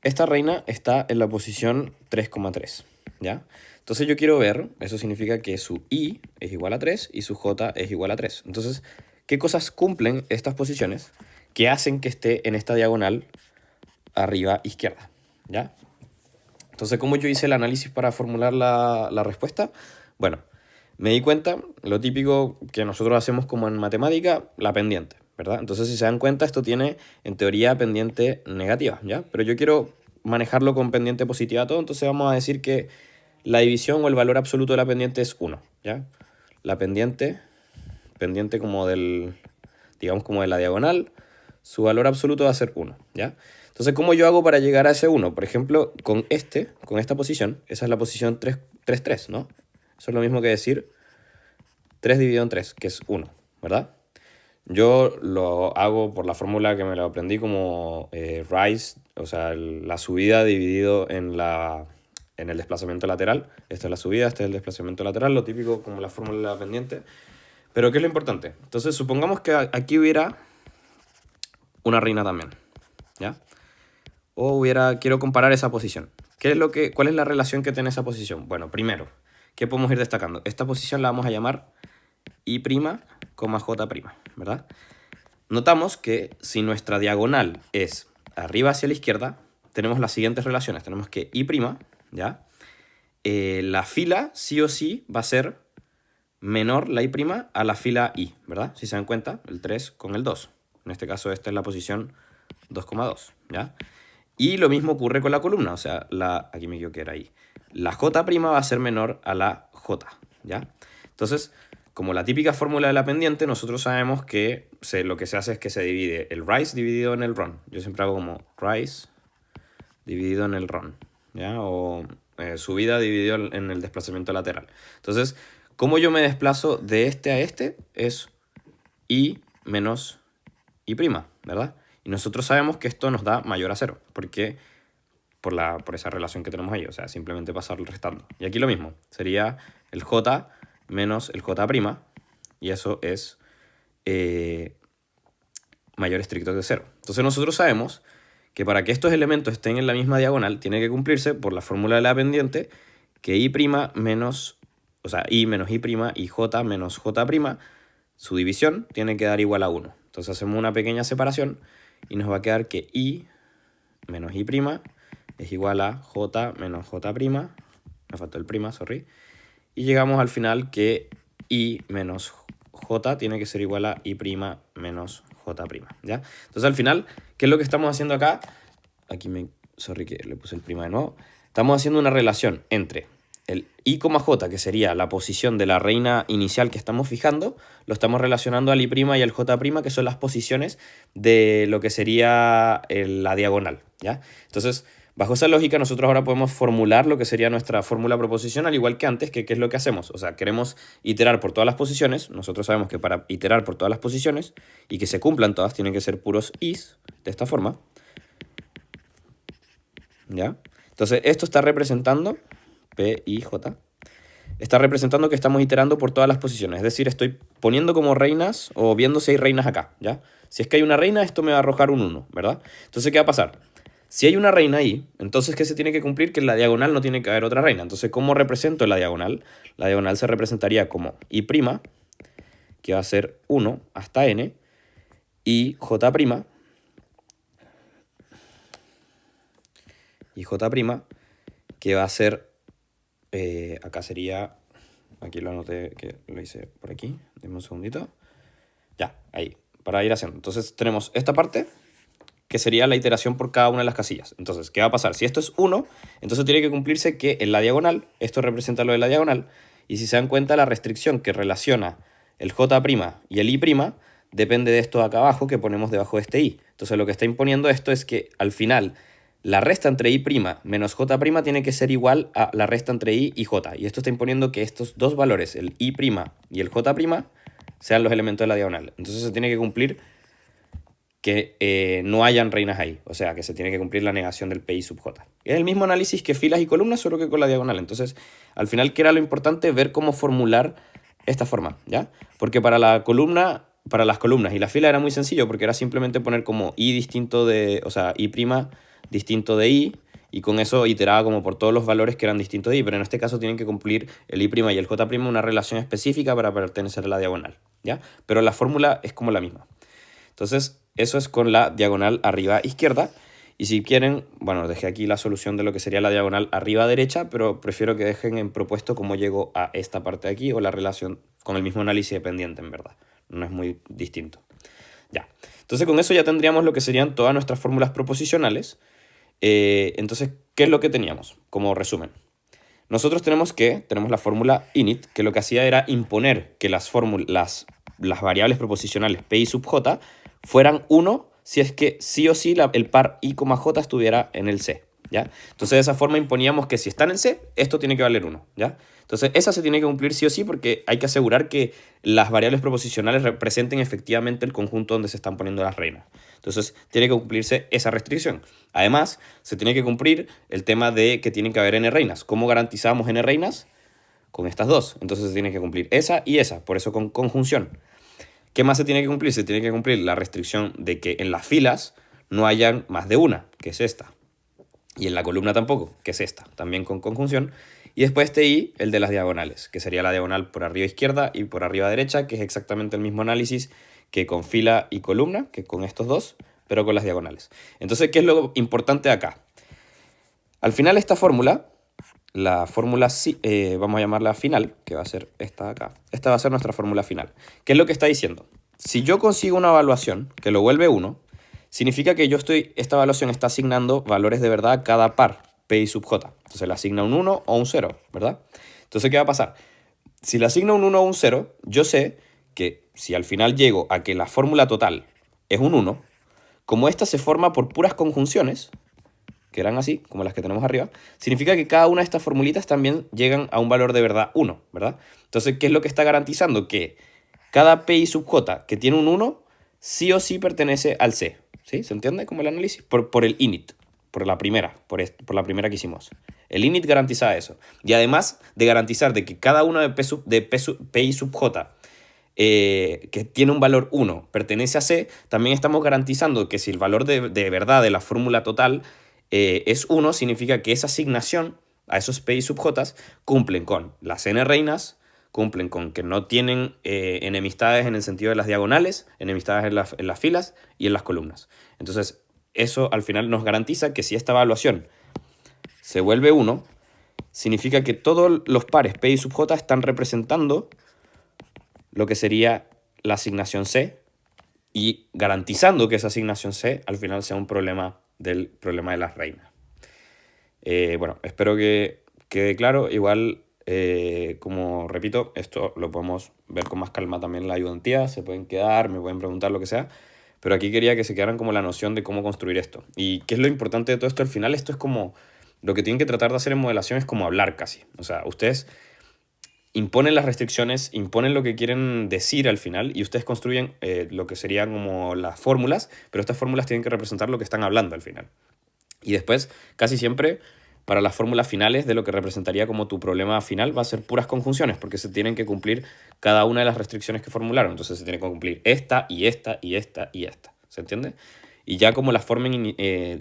esta reina está en la posición 3,3, ¿ya? Entonces yo quiero ver, eso significa que su i es igual a 3 y su j es igual a 3. Entonces, ¿qué cosas cumplen estas posiciones que hacen que esté en esta diagonal arriba izquierda? ¿Ya? Entonces, ¿cómo yo hice el análisis para formular la respuesta? Bueno, me di cuenta, lo típico que nosotros hacemos como en matemática, la pendiente, ¿verdad? Entonces, si se dan cuenta, esto tiene, en teoría, pendiente negativa, ¿ya? Pero yo quiero manejarlo con pendiente positiva todo, entonces vamos a decir que la división o el valor absoluto de la pendiente es 1, ¿ya? La pendiente como del, digamos como de la diagonal, su valor absoluto va a ser 1, ¿ya? Entonces, ¿cómo yo hago para llegar a ese 1? Por ejemplo, con esta posición, esa es la posición 3, 3, 3, ¿no? Eso es lo mismo que decir 3 dividido en 3, que es 1, ¿verdad? Yo lo hago por la fórmula que me lo aprendí como rise, o sea, la subida dividido en el desplazamiento lateral. Esta es la subida, este es el desplazamiento lateral, lo típico como la fórmula de la pendiente. Pero ¿qué es lo importante? Entonces, supongamos que aquí hubiera una reina también, ¿ya? O quiero comparar esa posición. ¿Cuál es la relación que tiene esa posición? Bueno, primero, ¿qué podemos ir destacando? Esta posición la vamos a llamar I', J', ¿verdad? Notamos que si nuestra diagonal es arriba hacia la izquierda, tenemos las siguientes relaciones. Tenemos que I', ¿ya? La fila sí o sí va a ser menor la I' a la fila I, ¿verdad? Si se dan cuenta, el 3 con el 2. En este caso, esta es la posición 2,2, ¿ya? Y lo mismo ocurre con la columna, o sea, aquí me equivoqué, era ahí. La J' va a ser menor a la J, ¿ya? Entonces, como la típica fórmula de la pendiente, nosotros sabemos que lo que se hace es que se divide el rise dividido en el run. Yo siempre hago como rise dividido en el run, ¿ya? O subida dividido en el desplazamiento lateral. Entonces, ¿cómo yo me desplazo de este a este? Es I menos I', ¿verdad? Y nosotros sabemos que esto nos da mayor a 0, porque por esa relación que tenemos ahí, o sea, simplemente pasar restando. Y aquí lo mismo, sería el j menos el j', y eso es mayor estricto que 0. Entonces nosotros sabemos que para que estos elementos estén en la misma diagonal, tiene que cumplirse por la fórmula de la pendiente que I' menos, o sea, I menos I' y J menos J' su división tiene que dar igual a 1. Entonces hacemos una pequeña separación y nos va a quedar que I menos I' es igual a J menos J'. Me faltó el prima, sorry. Y llegamos al final que I menos J tiene que ser igual a I' menos J', ¿ya? Entonces al final, ¿qué es lo que estamos haciendo acá? Sorry que le puse el prima de nuevo. Estamos haciendo una relación entre el I, J, que sería la posición de la reina inicial que estamos fijando, lo estamos relacionando al I' y al J', que son las posiciones de lo que sería la diagonal, ¿ya? Entonces, bajo esa lógica, nosotros ahora podemos formular lo que sería nuestra fórmula proposicional, igual que antes, que ¿qué es lo que hacemos? O sea, queremos iterar por todas las posiciones. Nosotros sabemos que para iterar por todas las posiciones y que se cumplan todas, tienen que ser puros Is, de esta forma. ¿Ya? Entonces, esto está representando, P, I, J, está representando que estamos iterando por todas las posiciones. Es decir, estoy poniendo como reinas o viendo si hay reinas acá, ¿ya? Si es que hay una reina, esto me va a arrojar un 1, ¿verdad? Entonces, ¿qué va a pasar? Si hay una reina ahí, entonces ¿qué se tiene que cumplir? Que en la diagonal no tiene que haber otra reina. Entonces, ¿cómo represento la diagonal? La diagonal se representaría como I', que va a ser 1 hasta n, y J', que va a ser, acá sería, aquí lo anoté, que lo hice por aquí, denme un segundito. Ya, ahí, para ir haciendo. Entonces tenemos esta parte, que sería la iteración por cada una de las casillas. Entonces, ¿qué va a pasar? Si esto es 1, entonces tiene que cumplirse que en la diagonal, esto representa lo de la diagonal, y si se dan cuenta, la restricción que relaciona el J' y el I' depende de esto de acá abajo que ponemos debajo de este I. Entonces, lo que está imponiendo esto es que al final la resta entre I' menos J' tiene que ser igual a la resta entre I y J. Y esto está imponiendo que estos dos valores, el I' y el J', sean los elementos de la diagonal. Entonces se tiene que cumplir que no hayan reinas ahí. O sea, que se tiene que cumplir la negación del PI sub J. Es el mismo análisis que filas y columnas, solo que con la diagonal. Entonces, al final, ¿qué era lo importante? Ver cómo formular esta forma, ¿ya? Porque para la columna, para las columnas y la fila era muy sencillo, porque era simplemente poner como I distinto de, o sea, I' distinto de I, y con eso iteraba como por todos los valores que eran distintos de I, pero en este caso tienen que cumplir el I' y el J' una relación específica para pertenecer a la diagonal, ¿ya? Pero la fórmula es como la misma. Entonces, eso es con la diagonal arriba izquierda. Y si quieren, bueno, dejé aquí la solución de lo que sería la diagonal arriba derecha, pero prefiero que dejen en propuesto cómo llego a esta parte de aquí o la relación con el mismo análisis dependiente, en verdad. No es muy distinto. Ya. Entonces, con eso ya tendríamos lo que serían todas nuestras fórmulas proposicionales. Entonces, ¿qué es lo que teníamos como resumen? Nosotros tenemos la fórmula init, que lo que hacía era imponer que las variables proposicionales p y sub j fueran 1 si es que sí o sí el par i, j estuviera en el C, ¿ya? Entonces de esa forma imponíamos que si está en el C, esto tiene que valer 1, ¿ya? Entonces esa se tiene que cumplir sí o sí porque hay que asegurar que las variables proposicionales representen efectivamente el conjunto donde se están poniendo las reinas. Entonces tiene que cumplirse esa restricción. Además, se tiene que cumplir el tema de que tienen que haber n reinas. ¿Cómo garantizamos n reinas? Con estas dos. Entonces se tiene que cumplir esa y esa, por eso con conjunción. ¿Qué más se tiene que cumplir? Se tiene que cumplir la restricción de que en las filas no hayan más de una, que es esta. Y en la columna tampoco, que es esta, también con conjunción. Y después este i, el de las diagonales, que sería la diagonal por arriba izquierda y por arriba derecha, que es exactamente el mismo análisis que con fila y columna, que con estos dos, pero con las diagonales. Entonces, ¿qué es lo importante acá? Al final esta fórmula, la fórmula, vamos a llamarla final, que va a ser esta de acá. Esta va a ser nuestra fórmula final. ¿Qué es lo que está diciendo? Si yo consigo una evaluación que lo vuelve 1, significa que esta evaluación está asignando valores de verdad a cada par, p y sub j. Entonces le asigna un 1 o un 0, ¿verdad? Entonces, ¿qué va a pasar? Si le asigno un 1 o un 0, yo sé que si al final llego a que la fórmula total es un 1, como esta se forma por puras conjunciones, que eran así, como las que tenemos arriba, significa que cada una de estas formulitas también llegan a un valor de verdad 1, ¿verdad? Entonces, ¿qué es lo que está garantizando? Que cada p y sub j que tiene un 1, sí o sí pertenece al C, ¿sí? ¿Se entiende como el análisis? Por el init, por la primera que hicimos. El init garantiza eso. Y además de garantizar de que cada uno de p y sub j que tiene un valor 1 pertenece a C, también estamos garantizando que si el valor de verdad de la fórmula total es 1, significa que esa asignación a esos p y sub j cumplen con las n reinas, cumplen con que no tienen enemistades en el sentido de las diagonales, enemistades en las filas y en las columnas. Entonces, eso al final nos garantiza que si esta evaluación se vuelve 1, significa que todos los pares P y sub J están representando lo que sería la asignación C y garantizando que esa asignación C al final sea un problema del problema de las reinas. Bueno, espero que quede claro. Igual, como repito, esto lo podemos ver con más calma también en la ayudantía. Se pueden quedar, me pueden preguntar lo que sea. Pero aquí quería que se quedaran como la noción de cómo construir esto. ¿Y qué es lo importante de todo esto? Al final esto es como... Lo que tienen que tratar de hacer en modelación es como hablar casi. O sea, ustedes imponen las restricciones, imponen lo que quieren decir al final y ustedes construyen lo que serían como las fórmulas, pero estas fórmulas tienen que representar lo que están hablando al final. Y después, casi siempre, para las fórmulas finales de lo que representaría como tu problema final va a ser puras conjunciones, porque se tienen que cumplir cada una de las restricciones que formularon. Entonces se tiene que cumplir esta y esta y esta y esta. ¿Se entiende? Y ya como las formen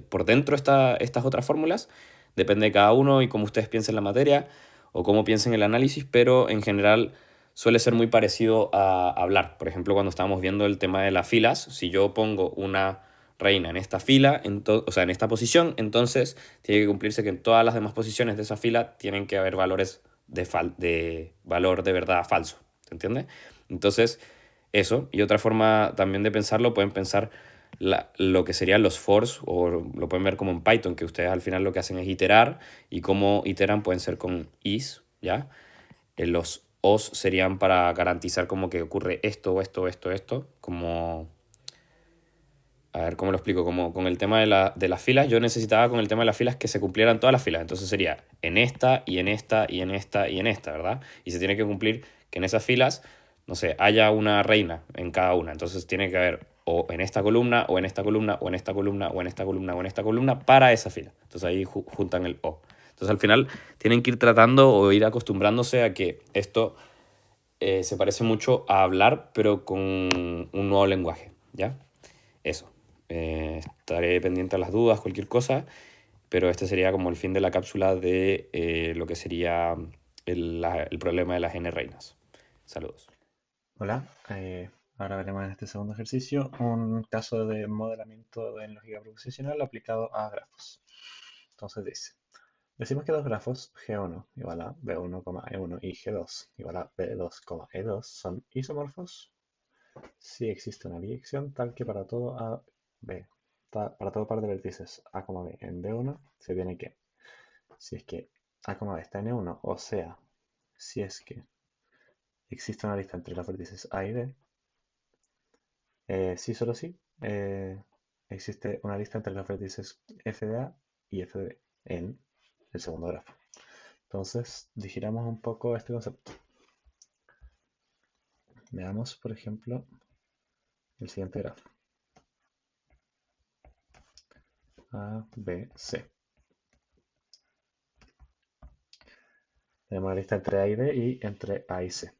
por dentro estas otras fórmulas, depende de cada uno y cómo ustedes piensen la materia o cómo piensen el análisis, pero en general suele ser muy parecido a hablar. Por ejemplo, cuando estábamos viendo el tema de las filas, si yo pongo una reina en esta fila, o sea, en esta posición, entonces tiene que cumplirse que en todas las demás posiciones de esa fila tienen que haber valores de valor de verdad falso. ¿Se entiende? Entonces, eso. Y otra forma también de pensarlo, pueden pensar lo que serían los fors, o lo pueden ver como en Python, que ustedes al final lo que hacen es iterar, y cómo iteran pueden ser con is, ¿ya? Los os serían para garantizar como que ocurre esto, o esto, esto, esto, como... A ver, ¿cómo lo explico? Como con el tema de las filas, yo necesitaba con el tema de las filas que se cumplieran todas las filas. Entonces sería en esta, y en esta, y en esta, y en esta, ¿verdad? Y se tiene que cumplir que en esas filas, no sé, haya una reina en cada una. Entonces tiene que haber o en esta columna, o en esta columna, o en esta columna, o en esta columna, o en esta columna para esa fila. Entonces ahí juntan el o. Entonces al final tienen que ir tratando o ir acostumbrándose a que esto se parece mucho a hablar, pero con un nuevo lenguaje, ¿ya? Eso. Estaré pendiente a las dudas, cualquier cosa, pero este sería como el fin de la cápsula de lo que sería el problema de las n reinas. Saludos. Hola, ahora veremos en este segundo ejercicio un caso de modelamiento en lógica proposicional aplicado a grafos. Entonces dice, decimos que dos grafos G1 igual a B1, E1 y G2 igual a B2, E2 son isomorfos si existe una biyección tal que para todo A, B, para todo par de vértices A, B en B1 se tiene que, si es que A, B está en E1, o sea, si es que existe una lista entre los vértices A y B, sí, solo sí. Existe una lista entre los vértices f de A y f de B en el segundo grafo. Entonces, digiramos un poco este concepto. Veamos, por ejemplo, el siguiente grafo. A, B, C. Tenemos la lista entre A y B y entre A y C.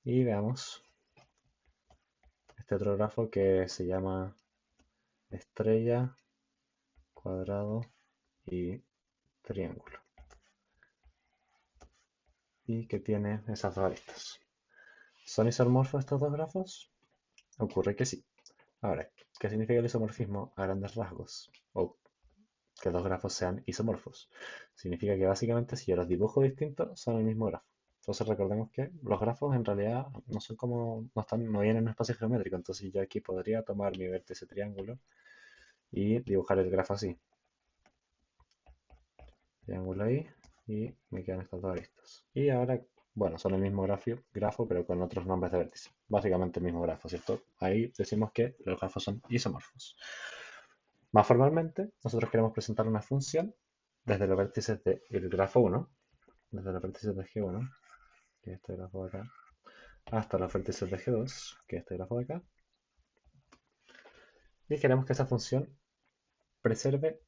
Y veamos este otro grafo que se llama estrella, cuadrado y triángulo. Y que tiene esas dos aristas. ¿Son isomorfos estos dos grafos? Ocurre que sí. Ahora, ¿qué significa el isomorfismo a grandes rasgos? O que dos grafos sean isomorfos. Significa que básicamente si yo los dibujo distintos, son el mismo grafo. Entonces recordemos que los grafos en realidad no son como, no vienen en un espacio geométrico. Entonces yo aquí podría tomar mi vértice triángulo y dibujar el grafo así. Triángulo ahí y me quedan estas dos aristas. Y ahora, bueno, son el mismo grafo pero con otros nombres de vértice. Básicamente el mismo grafo, ¿cierto? Ahí decimos que los grafos son isomorfos. Más formalmente, nosotros queremos presentar una función desde los vértices del grafo 1, desde los vértices de G1, que es este grafo de acá, hasta los vértices de G2, que es este grafo de acá, y queremos que esa función preserve,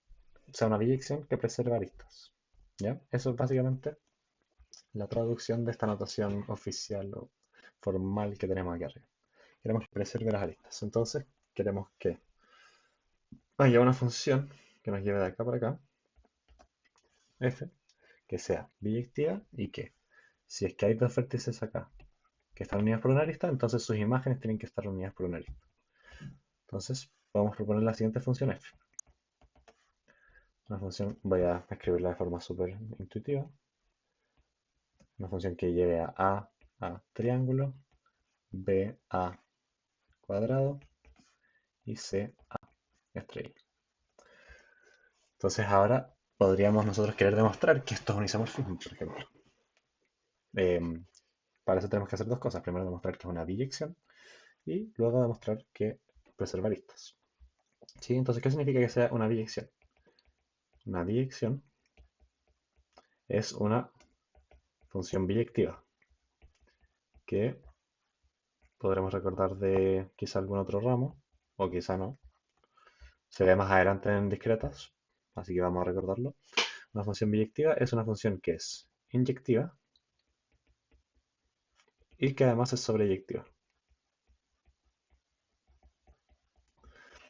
sea una biyección que preserve aristas. ¿Ya? Eso es básicamente la traducción de esta notación oficial o formal que tenemos aquí arriba. Queremos que preserve las aristas. Entonces, queremos que haya una función que nos lleve de acá para acá, f, que sea biyectiva y que Si es que hay dos vértices acá que están unidos por una arista, entonces sus imágenes tienen que estar unidas por una arista. Entonces, podemos proponer la siguiente función f. Una función, voy a escribirla de forma súper intuitiva. Una función que lleve a triángulo, b a cuadrado y c a estrella. Entonces ahora podríamos nosotros querer demostrar que esto es un isomorfismo, por ejemplo. Em, para eso tenemos que hacer dos cosas. Primero demostrar que es una biyección y luego demostrar que preserva aristas. ¿Sí? Entonces, ¿qué significa que sea una biyección? Una biyección es una función biyectiva que podremos recordar de quizá algún otro ramo o quizá no. Se ve más adelante en discretas, así que vamos a recordarlo. Una función biyectiva es una función que es inyectiva y que además es sobreyectiva.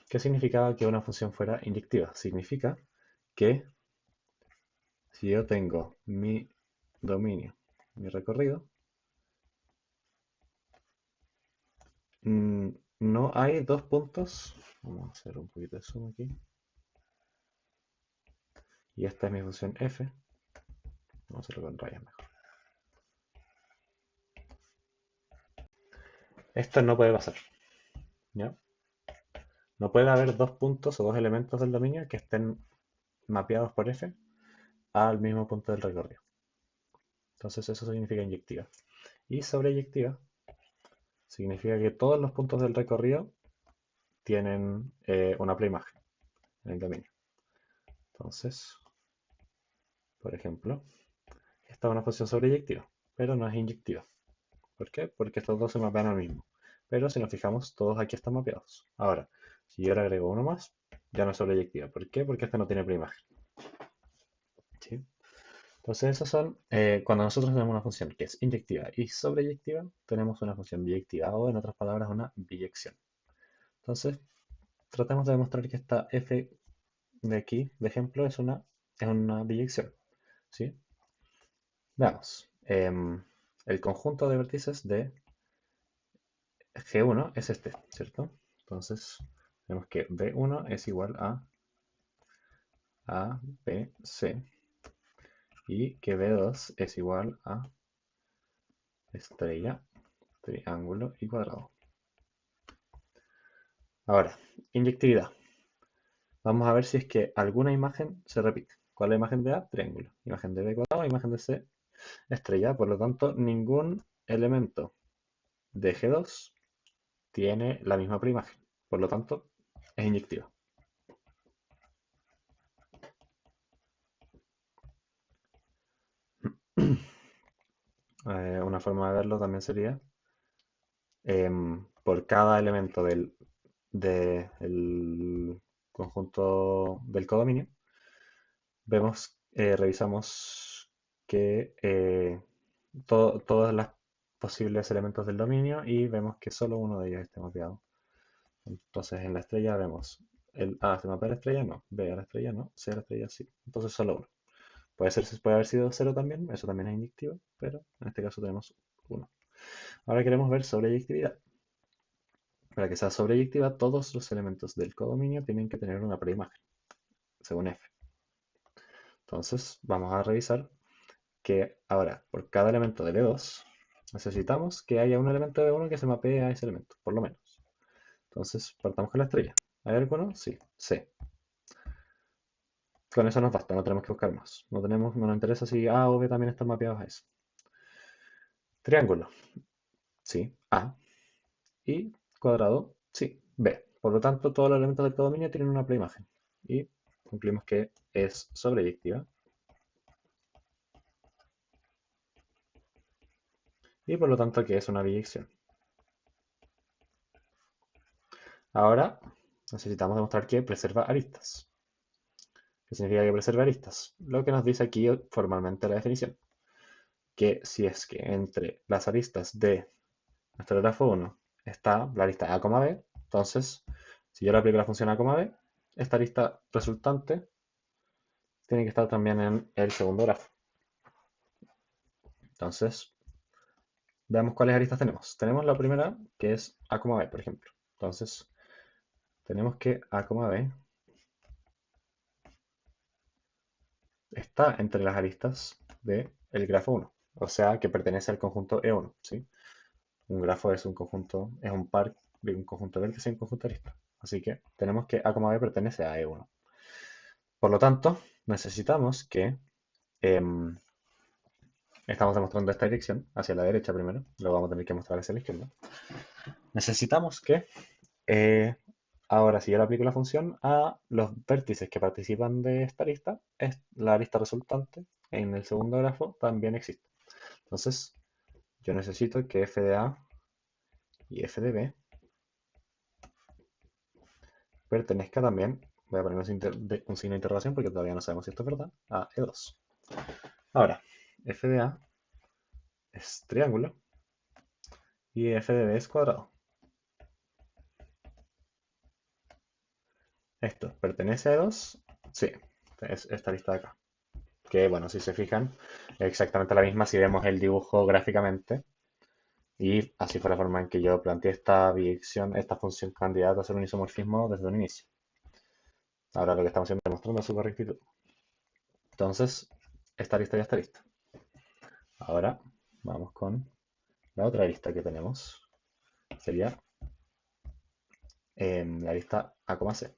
¿Qué significaba que una función fuera inyectiva? Significa que si yo tengo mi dominio, mi recorrido, no hay dos puntos. Vamos a hacer un poquito de zoom aquí. Y esta es mi función f. Vamos a hacerlo con rayas mejor. Esto no puede pasar. ¿Ya? No puede haber dos puntos o dos elementos del dominio que estén mapeados por f al mismo punto del recorrido. Entonces eso significa inyectiva. Y sobreyectiva significa que todos los puntos del recorrido tienen una preimagen en el dominio. Entonces, por ejemplo, esta es una función sobreyectiva, pero no es inyectiva. ¿Por qué? Porque estos dos se mapean al mismo. Pero si nos fijamos, todos aquí están mapeados. Ahora, si yo le agrego uno más, ya no es sobreyectiva. ¿Por qué? Porque este no tiene preimagen. ¿Sí? Entonces, esos son, cuando nosotros tenemos una función que es inyectiva y sobreyectiva, tenemos una función biyectiva o, en otras palabras, una biyección. Entonces, tratemos de demostrar que esta f de aquí, de ejemplo, es una biyección. ¿Sí? Veamos. El conjunto de vértices de G1 es este, ¿cierto? Entonces, vemos que B1 es igual a BC y que B2 es igual a estrella, triángulo y cuadrado. Ahora, inyectividad. Vamos a ver si es que alguna imagen se repite. ¿Cuál es la imagen de A? Triángulo. Imagen de B cuadrado, imagen de C, estrella. Por lo tanto, ningún elemento de G2 tiene la misma preimagen. Por lo tanto, es inyectiva. Una forma de verlo también sería por cada elemento del conjunto del codominio, revisamos que todos los posibles elementos del dominio y vemos que solo uno de ellos esté mapeado. Entonces en la estrella vemos el A se mapea a la estrella, no, B a la estrella, no, C a la estrella, sí. Entonces solo uno. Puede haber sido cero también, eso también es inyectivo, pero en este caso tenemos uno. Ahora queremos ver sobreyectividad. Para que sea sobreyectiva, todos los elementos del codominio tienen que tener una preimagen, según f. Entonces, vamos a revisar que ahora, por cada elemento de B2, necesitamos que haya un elemento de B1 que se mapee a ese elemento, por lo menos. Entonces, partamos con la estrella. ¿Hay alguno? Sí, C. Con eso nos basta, no tenemos que buscar más. No nos interesa si A o B también están mapeados a eso. Triángulo, sí, A. Y cuadrado, sí, B. Por lo tanto, todos los elementos del codominio tienen una preimagen. Y concluimos que es sobreyectiva. Y por lo tanto que es una biyección. Ahora necesitamos demostrar que preserva aristas. ¿Qué significa que preserva aristas? Lo que nos dice aquí formalmente la definición. Que si es que entre las aristas de nuestro grafo 1 está la arista A, B, entonces si yo le aplico la función A, B, esta arista resultante tiene que estar también en el segundo grafo. Entonces, veamos cuáles aristas tenemos. Tenemos la primera, que es A, B, por ejemplo. Entonces, tenemos que A, B está entre las aristas del grafo 1, o sea, que pertenece al conjunto E1, ¿sí? Un grafo es un conjunto, es un par de un conjunto de vértices y un conjunto de aristas. Así que tenemos que A, B pertenece a E1. Por lo tanto, necesitamos que em, estamos demostrando esta dirección hacia la derecha primero, luego vamos a tener que mostrar hacia la izquierda. Necesitamos que ahora, si yo le aplico la función a los vértices que participan de esta arista, la arista resultante en el segundo grafo también existe. Entonces, yo necesito que f de A y f de B pertenezca también, voy a poner un signo de interrogación porque todavía no sabemos si esto es verdad, a E2. Ahora, f de A es triángulo y f de B es cuadrado. ¿Esto pertenece a E2? Sí, es esta lista de acá. Que bueno, si se fijan, es exactamente la misma si vemos el dibujo gráficamente. Y así fue la forma en que yo planteé esta biyección, esta función candidata a ser un isomorfismo desde un inicio. Ahora lo que estamos haciendo es demostrando su correctitud. Entonces, esta lista ya está lista. Ahora vamos con la otra lista que tenemos. Sería la lista A,C,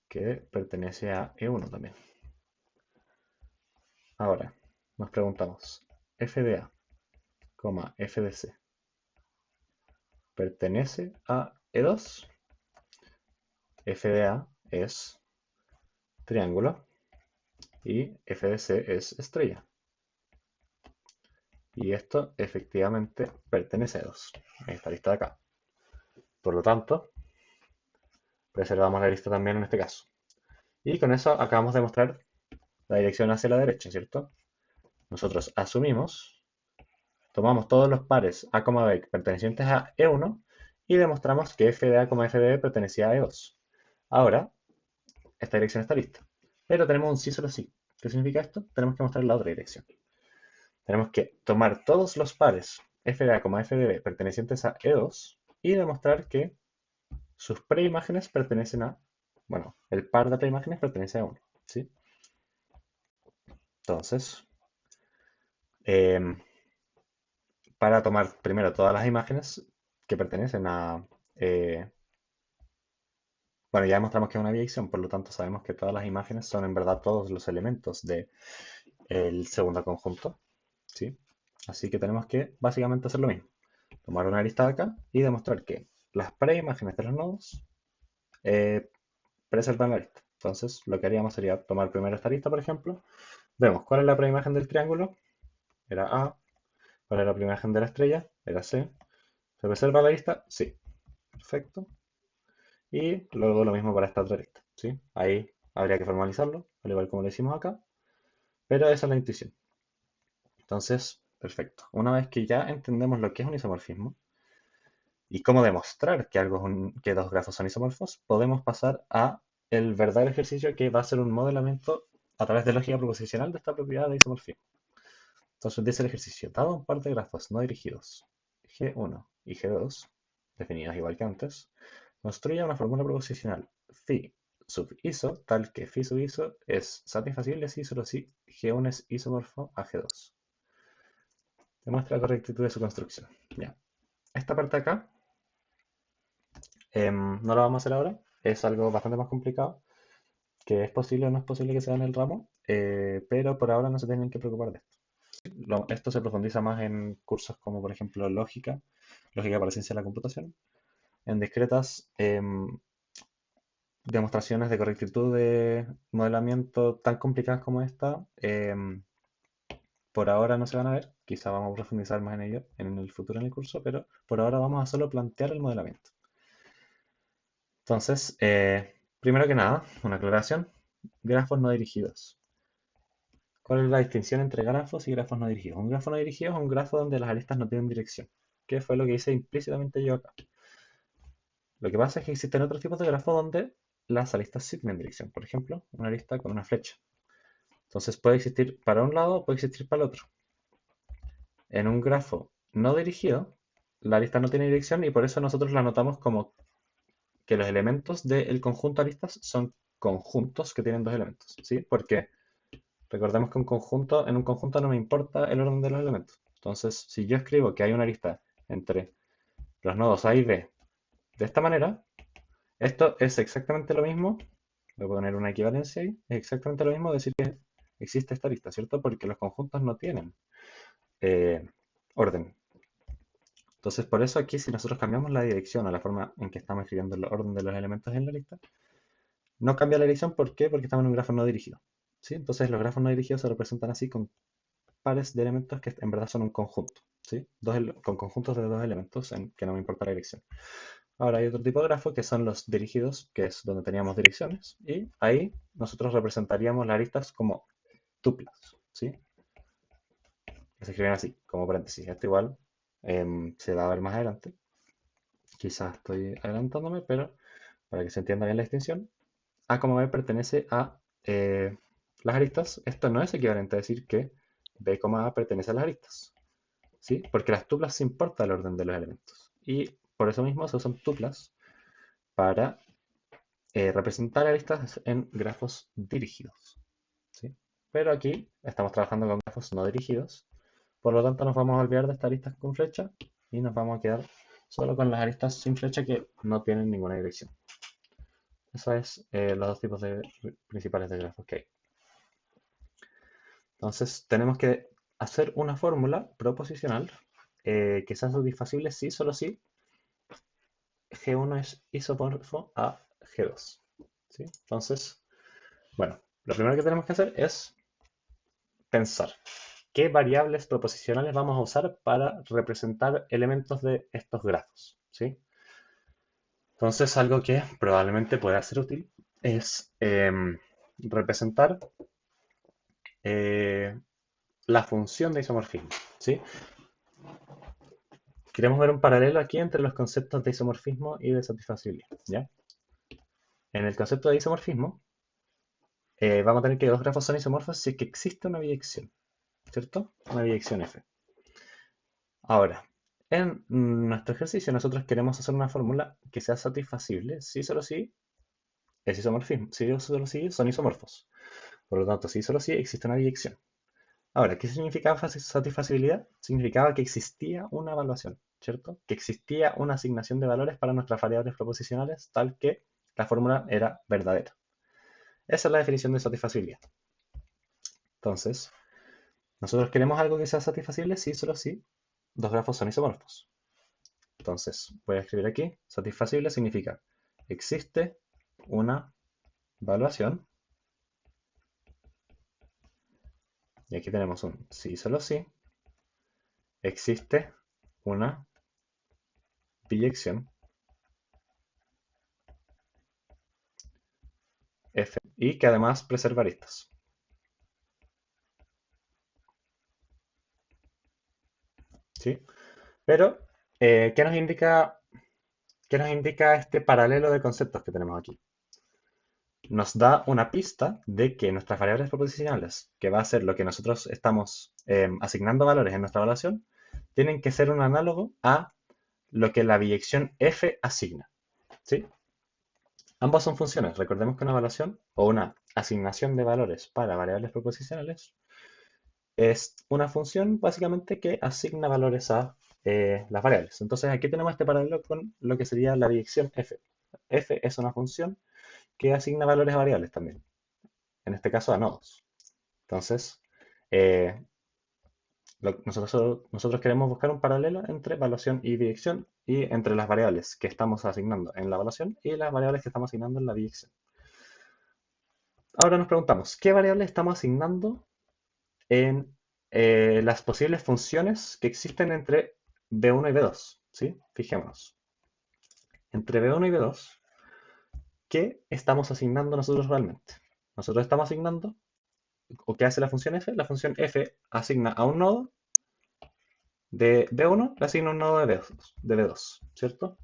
que pertenece a E1 también. Ahora, nos preguntamos, f de A, f de C, ¿pertenece a E2? F de A es triángulo y f de C es estrella. Y esto efectivamente pertenece a E2, en esta lista de acá. Por lo tanto, preservamos la lista también en este caso. Y con eso acabamos de mostrar la dirección hacia la derecha, ¿cierto? Nosotros asumimos, tomamos todos los pares A, B pertenecientes a E1 y demostramos que f de A, f de B pertenecía a E2. Ahora, esta dirección está lista. Pero tenemos un sí solo sí. ¿Qué significa esto? Tenemos que mostrar la otra dirección. Tenemos que tomar todos los pares f de A, f de B pertenecientes a E2 y demostrar que sus preimágenes pertenecen a, bueno, el par de preimágenes pertenece a 1, ¿sí? Entonces, em, para tomar primero todas las imágenes que pertenecen a, eh, bueno, ya demostramos que es una biyección, por lo tanto sabemos que todas las imágenes son en verdad todos los elementos del segundo conjunto, ¿sí? Así que tenemos que básicamente hacer lo mismo. Tomar una lista de acá y demostrar que las preimágenes de los nodos preservan la lista. Entonces, lo que haríamos sería tomar primero esta lista, por ejemplo. Vemos cuál es la preimagen del triángulo. Era A. ¿Cuál es la preimagen de la estrella? Era C. ¿Se preserva la lista? Sí. Perfecto. Y luego lo mismo para esta otra lista, ¿sí? Ahí habría que formalizarlo, al igual como lo hicimos acá. Pero esa es la intuición. Entonces, perfecto. Una vez que ya entendemos lo que es un isomorfismo y cómo demostrar que, que dos grafos son isomorfos, podemos pasar a el verdadero ejercicio que va a ser un modelamiento a través de lógica proposicional de esta propiedad de isomorfismo. Entonces dice el ejercicio, dado un par de grafos no dirigidos, G1 y G2, definidas igual que antes, construya una fórmula proposicional phi sub iso tal que phi sub iso es satisfacible si solo si G1 es isomorfo a G2. Demuestra la correctitud de su construcción. Ya. Esta parte de acá no la vamos a hacer ahora, es algo bastante más complicado, que es posible o no es posible que sea en el ramo, pero por ahora no se tienen que preocupar de esto. Esto se profundiza más en cursos como por ejemplo lógica para ciencia de la computación, en discretas demostraciones de correctitud de modelamiento tan complicadas como esta. Por ahora no se van a ver, quizá vamos a profundizar más en ello en el futuro en el curso, pero por ahora vamos a solo plantear el modelamiento. Entonces, primero que nada, una aclaración, grafos no dirigidos. ¿Cuál es la distinción entre grafos y grafos no dirigidos? Un grafo no dirigido es un grafo donde las aristas no tienen dirección, que fue lo que hice implícitamente yo acá. Lo que pasa es que existen otros tipos de grafos donde las aristas sí tienen dirección. Por ejemplo, una arista con una flecha. Entonces puede existir para un lado, puede existir para el otro. En un grafo no dirigido, la arista no tiene dirección y por eso nosotros la anotamos como que los elementos del conjunto aristas son conjuntos que tienen dos elementos, ¿sí? Porque recordemos que en un conjunto no me importa el orden de los elementos. Entonces, si yo escribo que hay una arista entre los nodos A y B de esta manera, esto es exactamente lo mismo, voy a poner una equivalencia ahí, es exactamente lo mismo decir que existe esta arista, ¿cierto? Porque los conjuntos no tienen eh, orden. Entonces, por eso aquí, si nosotros cambiamos la dirección a la forma en que estamos escribiendo el orden de los elementos en la lista, no cambia la dirección. ¿Por qué? Porque estamos en un grafo no dirigido. ¿Sí? Entonces, los grafos no dirigidos se representan así con pares de elementos que en verdad son un conjunto. ¿Sí? Con conjuntos de dos elementos en que no me importa la dirección. Ahora hay otro tipo de grafo que son los dirigidos, que es donde teníamos direcciones. Y ahí nosotros representaríamos las aristas como tuplas. ¿Sí? Que se escriben así, como paréntesis. Esto igual se va a ver más adelante. Quizás estoy adelantándome, pero para que se entienda bien la distinción, A, B pertenece a las aristas. Esto no es equivalente a decir que B, A pertenece a las aristas, ¿sí? Porque las tuplas se importa el orden de los elementos. Y por eso mismo se usan tuplas para representar aristas en grafos dirigidos, ¿sí? Pero aquí estamos trabajando con grafos no dirigidos. Por lo tanto, nos vamos a olvidar de estas aristas con flecha y nos vamos a quedar solo con las aristas sin flecha que no tienen ninguna dirección. Esos es los dos tipos principales de grafos que hay. Entonces tenemos que hacer una fórmula proposicional que sea satisfacible si, solo si G1 es isomorfo a G2. ¿Sí? Entonces, bueno, lo primero que tenemos que hacer es pensar qué variables proposicionales vamos a usar para representar elementos de estos grafos. ¿Sí? Entonces, algo que probablemente pueda ser útil es representar eh, la función de isomorfismo. ¿Sí? Queremos ver un paralelo aquí entre los conceptos de isomorfismo y de satisfacibilidad. ¿Ya? En el concepto de isomorfismo, vamos a tener que dos grafos son isomorfos si es que existe una biyección, ¿cierto? Una biyección F. Ahora, en nuestro ejercicio nosotros queremos hacer una fórmula que sea satisfacible si solo si es isomorfismo, si solo si son isomorfos. Por lo tanto, si solo si existe una biyección. Ahora, ¿qué significaba satisfacibilidad? Significaba que existía una evaluación, ¿cierto? Que existía una asignación de valores para nuestras variables proposicionales tal que la fórmula era verdadera. Esa es la definición de satisfacibilidad. Entonces, nosotros queremos algo que sea satisfacible si solo si dos grafos son isomorfos. Entonces, voy a escribir aquí, satisfacible significa existe una evaluación. Y aquí tenemos un si solo si existe una biyección F y que además preserva aristas. ¿Sí? Pero, qué nos indica este paralelo de conceptos que tenemos aquí? Nos da una pista de que nuestras variables proposicionales, que va a ser lo que nosotros estamos asignando valores en nuestra evaluación, tienen que ser un análogo a lo que la biyección F asigna. ¿Sí? Ambos son funciones. Recordemos que una evaluación o una asignación de valores para variables proposicionales es una función básicamente que asigna valores a las variables. Entonces aquí tenemos este paralelo con lo que sería la biyección F. F es una función que asigna valores a variables también, en este caso a nodos. Entonces, eh, nosotros queremos buscar un paralelo entre evaluación y biyección y entre las variables que estamos asignando en la evaluación y las variables que estamos asignando en la biyección. Ahora nos preguntamos, ¿qué variables estamos asignando en las posibles funciones que existen entre B1 y B2? ¿Sí? Fijémonos. Entre B1 y B2, ¿qué estamos asignando nosotros realmente? Nosotros estamos asignando, ¿o qué hace la función f? La función f asigna a un nodo de B1, le asigna un nodo de B2, ¿cierto?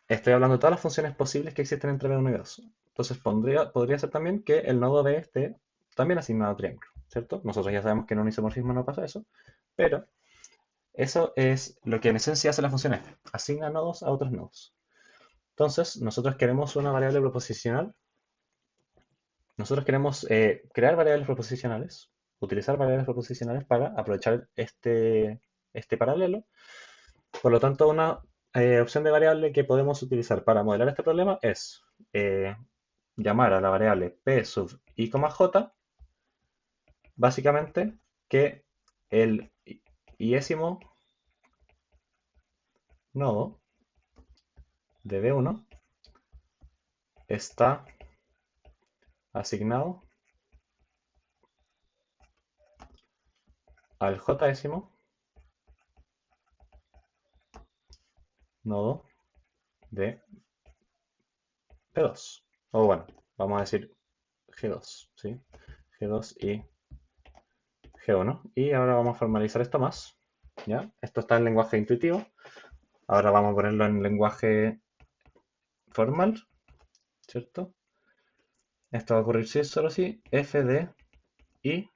Estoy hablando de todas las funciones posibles que existen entre B1 y B2. Entonces podría ser también que el nodo B esté también asignado a triángulo, ¿cierto? Nosotros ya sabemos que en un isomorfismo no pasa eso, pero eso es lo que en esencia hace la función f. Asigna nodos a otros nodos. Entonces, nosotros queremos una variable proposicional. Nosotros queremos crear variables proposicionales, utilizar variables proposicionales para aprovechar este paralelo. Por lo tanto, una opción de variable que podemos utilizar para modelar este problema es eh, llamar a la variable p sub i, j, básicamente que el iésimo nodo de B1 está asignado al jésimo nodo de P2. O bueno, vamos a decir G2, ¿sí? G2 y G1. Y ahora vamos a formalizar esto más, ¿ya? Esto está en lenguaje intuitivo. Ahora vamos a ponerlo en lenguaje formal, ¿cierto? Esto va a ocurrir si es solo si f de i.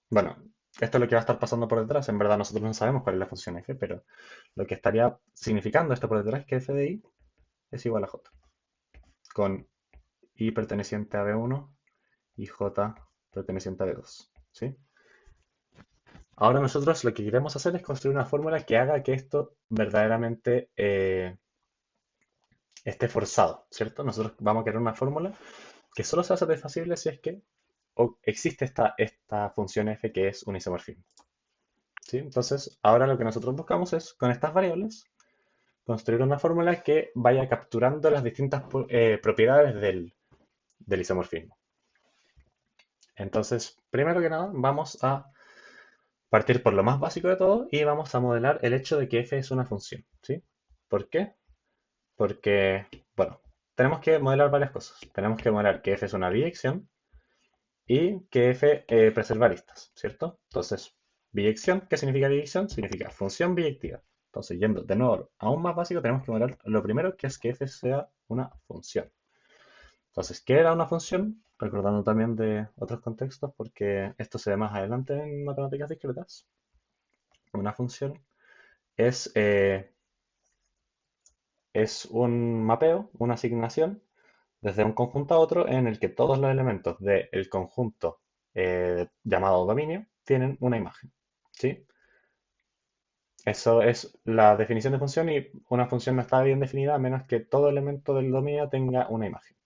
Bueno, esto es lo que va a estar pasando por detrás. En verdad nosotros no sabemos cuál es la función f, pero lo que estaría significando esto por detrás es que f de i es igual a j, con i perteneciente a b1 y j perteneciente a b2, ¿sí? Ahora nosotros lo que queremos hacer es construir una fórmula que haga que esto verdaderamente esté forzado, ¿cierto? Nosotros vamos a crear una fórmula que solo sea satisfacible si es que existe esta función f que es un isomorfismo, ¿sí? Entonces, ahora lo que nosotros buscamos es, con estas variables, construir una fórmula que vaya capturando las distintas propiedades del isomorfismo. Entonces, primero que nada, vamos a partir por lo más básico de todo y vamos a modelar el hecho de que f es una función, ¿sí? ¿Por qué? Porque, bueno, tenemos que modelar varias cosas. Tenemos que modelar que f es una biyección y que f preserva aristas, ¿cierto? Entonces, biyección, ¿qué significa biyección? Significa función biyectiva. Entonces, yendo de nuevo aún más básico, tenemos que modelar lo primero, que es que f sea una función. Entonces, ¿qué era una función? Recordando también de otros contextos, porque esto se ve más adelante en matemáticas discretas. Una función es, eh, es un mapeo, una asignación desde un conjunto a otro en el que todos los elementos del conjunto llamado dominio tienen una imagen, ¿sí? Eso es la definición de función y una función no está bien definida a menos que todo elemento del dominio tenga una imagen,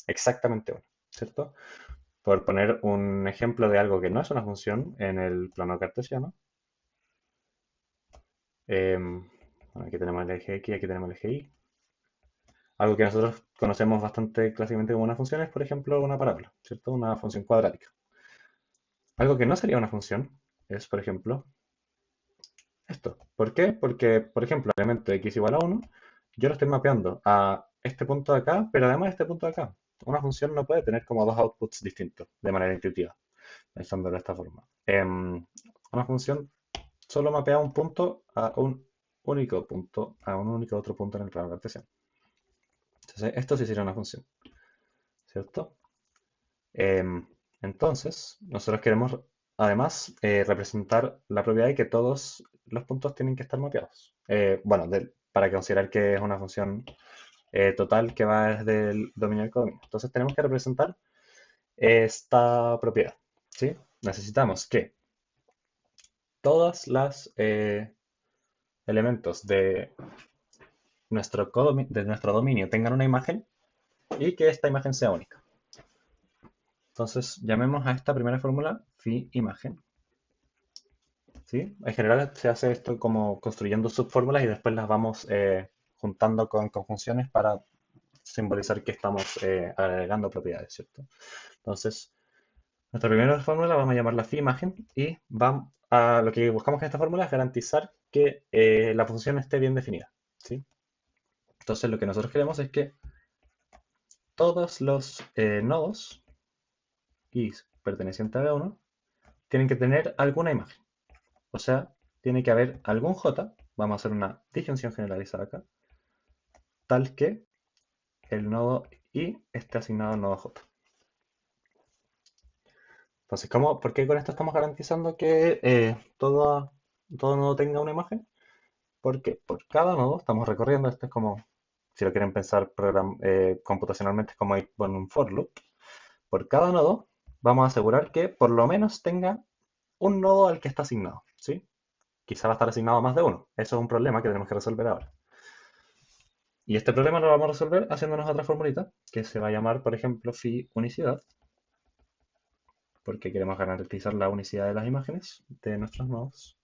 exactamente una, ¿cierto? Por poner un ejemplo de algo que no es una función en el plano cartesiano, bueno, aquí tenemos el eje X, aquí tenemos el eje Y. Algo que nosotros conocemos bastante clásicamente como una función es, por ejemplo, una parábola, ¿cierto? Una función cuadrática. Algo que no sería una función es, por ejemplo, esto. ¿Por qué? Porque, por ejemplo, el elemento x igual a 1, yo lo estoy mapeando a este punto de acá, pero además a este punto de acá. Una función no puede tener como dos outputs distintos de manera intuitiva, pensándolo de esta forma. Una función solo mapea un punto a un único punto, a un único otro punto en el plano cartesiano. Entonces, esto sí sería una función, ¿cierto? Em, entonces, nosotros queremos además representar la propiedad de que todos los puntos tienen que estar mapeados. Bueno, para considerar que es una función total que va desde el dominio al codominio. Entonces tenemos que representar esta propiedad, ¿sí? Necesitamos que todas las elementos de nuestro dominio tengan una imagen y que esta imagen sea única. Entonces llamemos a esta primera fórmula phi imagen. ¿Sí? En general se hace esto como construyendo subfórmulas y después las vamos juntando con conjunciones para simbolizar que estamos agregando propiedades, ¿cierto? Entonces, nuestra primera fórmula vamos a llamarla phi imagen y lo que buscamos con esta fórmula es garantizar que la función esté bien definida, ¿sí? Entonces, lo que nosotros queremos es que todos los nodos y pertenecientes a B1 tienen que tener alguna imagen. O sea, tiene que haber algún J, vamos a hacer una disyunción generalizada acá, tal que el nodo I esté asignado al nodo J. Entonces, ¿por qué con esto estamos garantizando que todo nodo tenga una imagen? Porque por cada nodo estamos recorriendo, esto es como, si lo quieren pensar computacionalmente, es como ir por un for loop. Por cada nodo vamos a asegurar que por lo menos tenga un nodo al que está asignado, ¿sí? Quizá va a estar asignado a más de uno. Eso es un problema que tenemos que resolver ahora. Y este problema lo vamos a resolver haciéndonos otra formulita que se va a llamar, por ejemplo, phi unicidad, porque queremos garantizar la unicidad de las imágenes de nuestros nodos.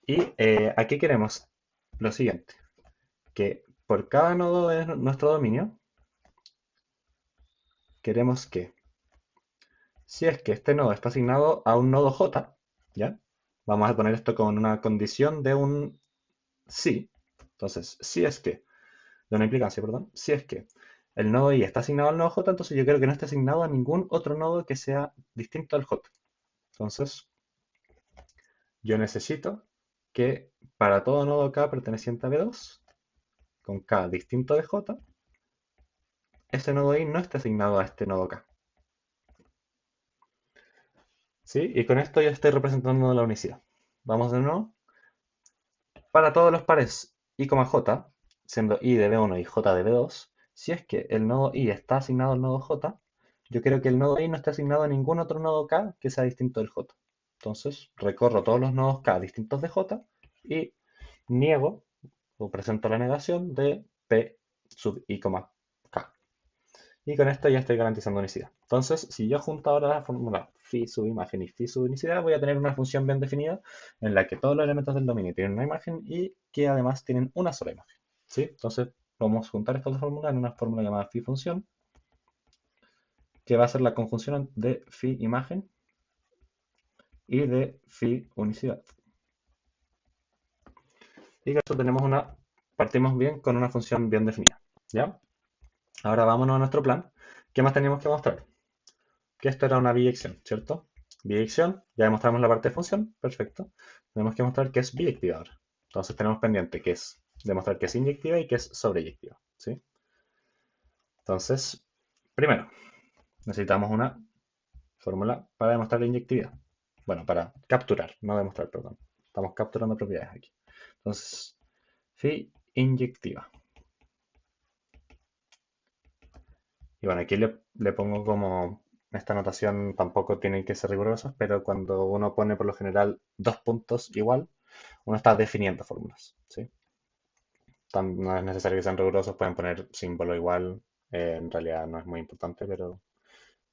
Y aquí queremos lo siguiente, que por cada nodo de nuestro dominio, queremos que, si es que este nodo está asignado a un nodo J, ¿ya? Vamos a poner esto con una condición de un si. Entonces, si es que, de una implicancia, perdón, si es que el nodo I está asignado al nodo J, entonces yo quiero que no esté asignado a ningún otro nodo que sea distinto al J. Entonces, yo necesito que para todo nodo K perteneciente a B2, con K distinto de J, este nodo I no esté asignado a este nodo K. ¿Sí? Y con esto ya estoy representando la unicidad. Vamos de nuevo. Para todos los pares I, J, siendo I de B1 y J de B2, si es que el nodo I está asignado al nodo J, yo quiero que el nodo I no esté asignado a ningún otro nodo K que sea distinto del J. Entonces, recorro todos los nodos K distintos de J y niego o presento la negación de P sub I, K. Y con esto ya estoy garantizando unicidad. Entonces, si yo junto ahora la fórmula phi sub imagen y phi sub unicidad, voy a tener una función bien definida en la que todos los elementos del dominio tienen una imagen y que además tienen una sola imagen. ¿Sí? Entonces, vamos a juntar estas dos fórmulas en una fórmula llamada phi función, que va a ser la conjunción de phi imagen y de phi unicidad. Y con esto partimos bien con una función bien definida. ¿Ya? Ahora vámonos a nuestro plan. ¿Qué más teníamos que mostrar? Que esto era una biyección, ¿cierto? Biyección, ya demostramos la parte de función, perfecto. Tenemos que mostrar que es biyectiva ahora. Entonces tenemos pendiente que es demostrar que es inyectiva y que es sobreyectiva, ¿sí? Entonces, primero, necesitamos una fórmula para demostrar la inyectividad. Bueno, para capturar, no demostrar, perdón. Estamos capturando propiedades aquí. Entonces, phi inyectiva. Y bueno, aquí le pongo como esta notación, tampoco tienen que ser rigurosos, pero cuando uno pone por lo general dos puntos igual, uno está definiendo fórmulas, ¿sí? No es necesario que sean rigurosos, pueden poner símbolo igual, en realidad no es muy importante, pero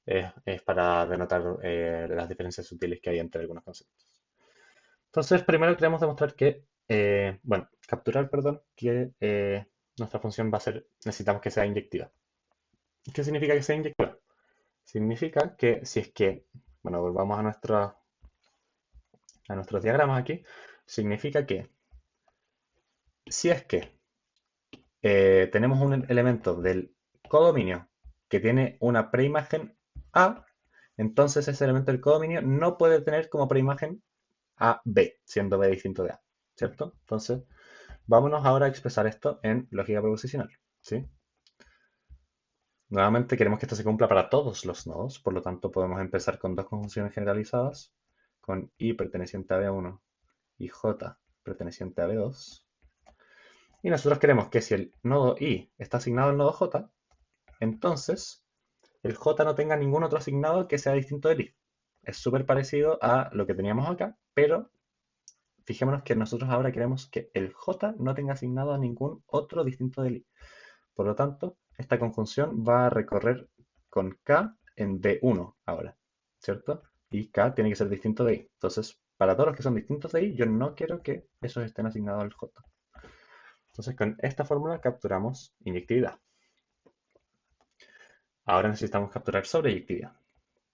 es para denotar las diferencias sutiles que hay entre algunos conceptos. Entonces, primero queremos demostrar que, capturar, perdón, que nuestra función va a ser, necesitamos que sea inyectiva. ¿Qué significa que sea inyectiva? Significa que si es que, bueno, volvamos a nuestros diagramas aquí, significa que si es que tenemos un elemento del codominio que tiene una preimagen A, entonces ese elemento del codominio no puede tener como preimagen a B, siendo B distinto de A, ¿cierto? Entonces, vámonos ahora a expresar esto en lógica proposicional, ¿sí? Nuevamente queremos que esto se cumpla para todos los nodos, por lo tanto podemos empezar con dos conjunciones generalizadas, con I perteneciente a B1 y J perteneciente a B2. Y nosotros queremos que si el nodo I está asignado al nodo J, entonces el J no tenga ningún otro asignado que sea distinto del I. Es súper parecido a lo que teníamos acá, pero fijémonos que nosotros ahora queremos que el J no tenga asignado a ningún otro distinto del I. Por lo tanto, esta conjunción va a recorrer con K en D1 ahora, ¿cierto? Y K tiene que ser distinto de I. Entonces, para todos los que son distintos de I, yo no quiero que esos estén asignados al J. Entonces, con esta fórmula capturamos inyectividad. Ahora necesitamos capturar sobreyectividad.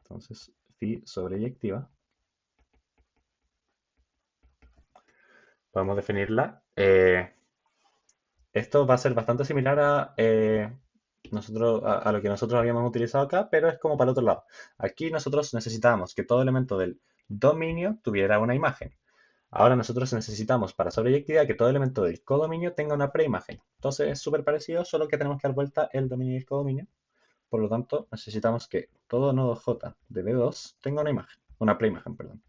Entonces, phi sobreyectiva. Podemos definirla. Esto va a ser bastante similar a lo que nosotros habíamos utilizado acá, pero es como para el otro lado. Aquí nosotros necesitábamos que todo elemento del dominio tuviera una imagen. Ahora nosotros necesitamos para sobreyectividad que todo elemento del codominio tenga una preimagen. Entonces es súper parecido, solo que tenemos que dar vuelta el dominio y el codominio. Por lo tanto, necesitamos que todo nodo J de B2 tenga una imagen, una preimagen, perdón.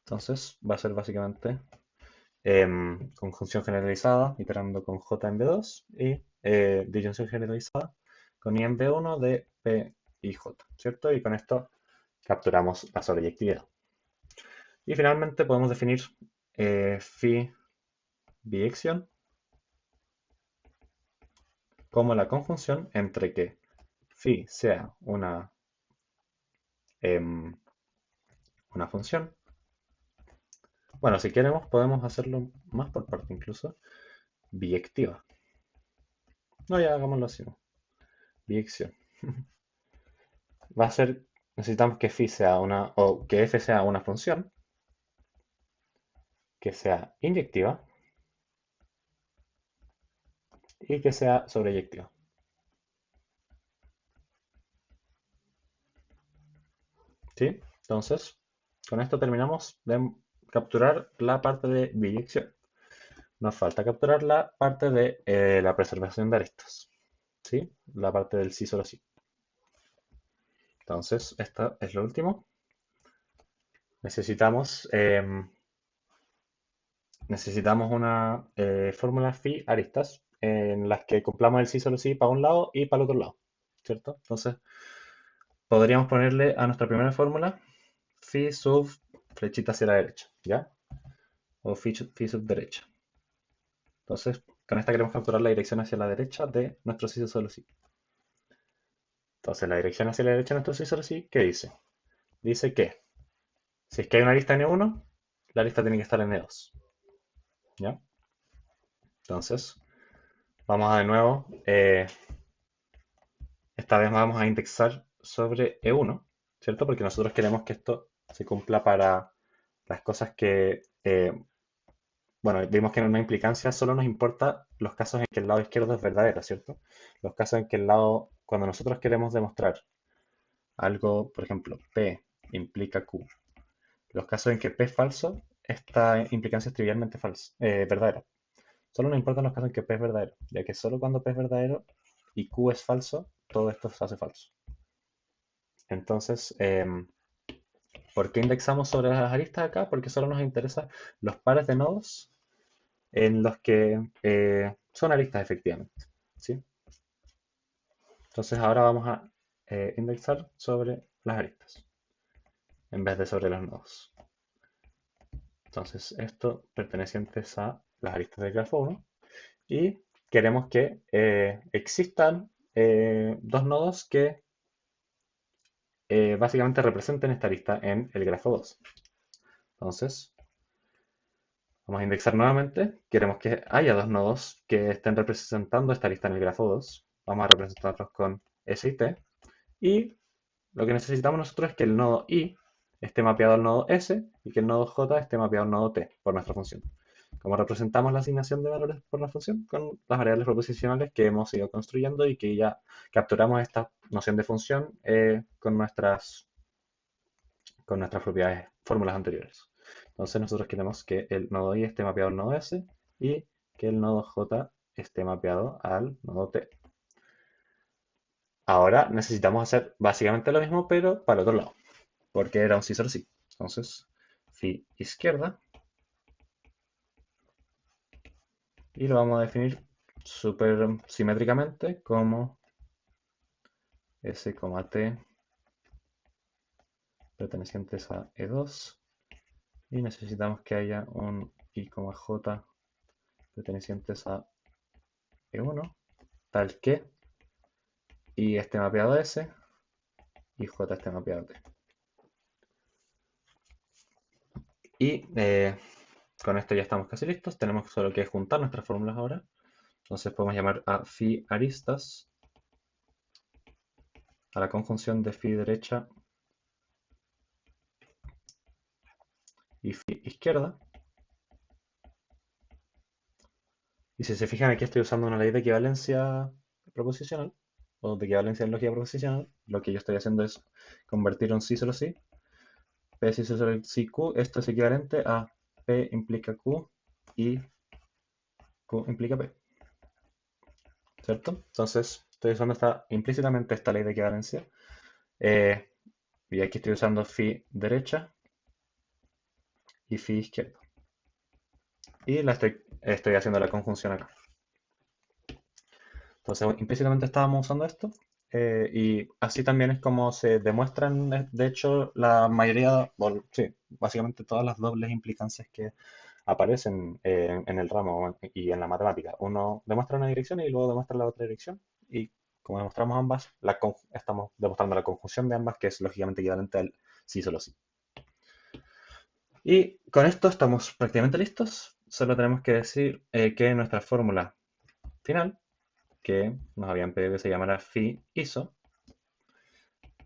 Entonces va a ser básicamente conjunción generalizada, iterando con J en B2 y disyunción generalizada con I en B1 de P y J, ¿cierto? Y con esto capturamos la sobreyectividad. Y finalmente podemos definir phi biección como la conjunción entre que phi sea em, una función. Bueno, si queremos podemos hacerlo más por parte incluso, biyectiva. No, ya hagámoslo así. Biyección. Va a ser, necesitamos que phi sea o que f sea una función que sea inyectiva y que sea sobreyectiva. ¿Sí? Entonces, con esto terminamos de capturar la parte de biyección. Nos falta capturar la parte de la preservación de aristas. ¿Sí? La parte del sí solo sí. Entonces, esto es lo último. Necesitamos una fórmula phi aristas en las que cumplamos el sí solo sí para un lado y para el otro lado. ¿Cierto? Entonces, podríamos ponerle a nuestra primera fórmula phi sub flechita hacia la derecha. ¿Ya? O phi sub derecha. Entonces, con esta queremos calcular la dirección hacia la derecha de nuestro sí solo sí. Entonces, la dirección hacia la derecha de nuestro sí solo sí, ¿qué dice? Dice que si es que hay una lista N1, la lista tiene que estar en N2. ¿Ya? Entonces, vamos a de nuevo. Esta vez vamos a indexar sobre E1, ¿cierto? Porque nosotros queremos que esto se cumpla para las cosas que, bueno, vimos que en una implicancia solo nos importa los casos en que el lado izquierdo es verdadero, ¿cierto? Los casos en que el lado, cuando nosotros queremos demostrar algo, por ejemplo, P implica Q. Los casos en que P es falso, esta implicancia es trivialmente falsa, verdadera. Solo nos importan los casos en que P es verdadero, ya que solo cuando P es verdadero y Q es falso, todo esto se hace falso. Entonces, ¿por qué indexamos sobre las aristas acá? Porque solo nos interesan los pares de nodos en los que son aristas efectivamente. ¿Sí? Entonces ahora vamos a indexar sobre las aristas en vez de sobre los nodos. Entonces esto pertenecientes a las aristas del grafo 1 y queremos que existan dos nodos que básicamente representen esta arista en el grafo 2. Entonces vamos a indexar nuevamente. Queremos que haya dos nodos que estén representando esta lista en el grafo 2. Vamos a representarlos con S y T. Y lo que necesitamos nosotros es que el nodo I esté mapeado al nodo S y que el nodo J esté mapeado al nodo T por nuestra función. Como representamos la asignación de valores por la función con las variables proposicionales que hemos ido construyendo y que ya capturamos esta noción de función con nuestras propiedades fórmulas anteriores. Entonces nosotros queremos que el nodo I esté mapeado al nodo S y que el nodo J esté mapeado al nodo T. Ahora necesitamos hacer básicamente lo mismo, pero para el otro lado, porque era un sí solo sí. Entonces, phi izquierda, y lo vamos a definir súper simétricamente como S, T pertenecientes a E2, y necesitamos que haya un I, J pertenecientes a E1, tal que I esté mapeado a S y J esté mapeado a T. Y con esto ya estamos casi listos. Tenemos solo que juntar nuestras fórmulas ahora. Entonces podemos llamar a phi aristas a la conjunción de phi derecha y phi izquierda. Y si se fijan, aquí estoy usando una ley de equivalencia proposicional o de equivalencia en lógica proposicional. Lo que yo estoy haciendo es convertir un sí solo sí P si solo si Q, esto es equivalente a P implica Q y Q implica P, ¿cierto? Entonces, estoy usando implícitamente esta ley de equivalencia. eh, y aquí estoy usando phi derecha y phi izquierda. Y estoy haciendo la conjunción acá. Entonces, implícitamente estábamos usando esto. Y así también es como se demuestran, de hecho, la mayoría, sí, básicamente todas las dobles implicancias que aparecen en el ramo y en la matemática. Uno demuestra una dirección y luego demuestra la otra dirección. Y como demostramos ambas, estamos demostrando la conjunción de ambas, que es lógicamente equivalente al sí solo sí. Y con esto estamos prácticamente listos. Solo tenemos que decir que nuestra fórmula final, que nos habían pedido que se llamara phi iso,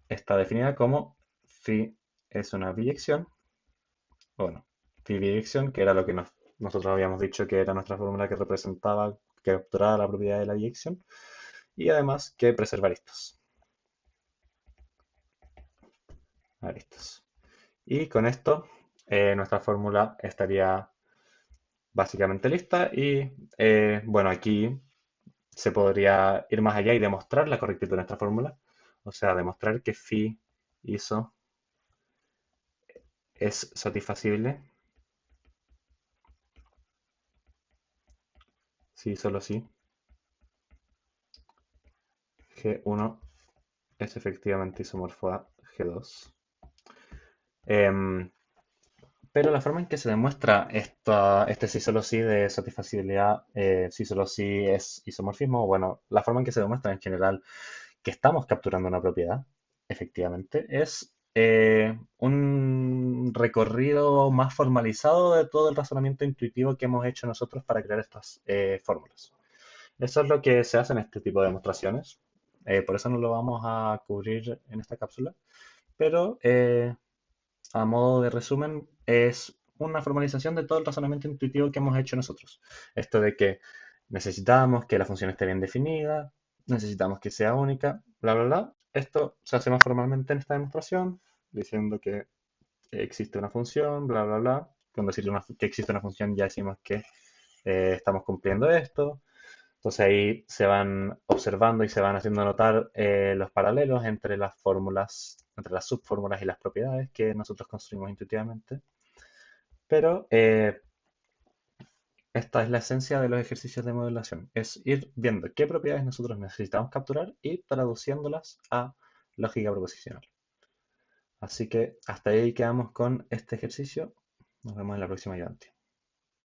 está definida como phi es una biyección, o bueno, phi biyección, que era lo que nosotros habíamos dicho que era nuestra fórmula que representaba, que capturaba la propiedad de la biyección, y además que preserva aristas. Aristas. Y con esto nuestra fórmula estaría básicamente lista y bueno, aquí se podría ir más allá y demostrar la correctitud de nuestra fórmula. O sea, demostrar que phi iso es satisfacible si solo si G1 es efectivamente isomorfo a G2. Em, pero la forma en que se demuestra este sí solo sí de satisfacibilidad, sí solo sí es isomorfismo, bueno, la forma en que se demuestra en general que estamos capturando una propiedad, efectivamente, es un recorrido más formalizado de todo el razonamiento intuitivo que hemos hecho nosotros para crear estas fórmulas. Eso es lo que se hace en este tipo de demostraciones. Por eso no lo vamos a cubrir en esta cápsula, pero a modo de resumen es una formalización de todo el razonamiento intuitivo que hemos hecho nosotros. Esto de que necesitamos que la función esté bien definida, necesitamos que sea única, bla, bla, bla. Esto se hace más formalmente en esta demostración, diciendo que existe una función, bla, bla, bla. Con decir que existe una función ya decimos que estamos cumpliendo esto. Entonces ahí se van observando y se van haciendo notar los paralelos entre las fórmulas, entre las subfórmulas y las propiedades que nosotros construimos intuitivamente. Pero esta es la esencia de los ejercicios de modelación, es ir viendo qué propiedades nosotros necesitamos capturar y traduciéndolas a lógica proposicional. Así que hasta ahí quedamos con este ejercicio. Nos vemos en la próxima ayudante.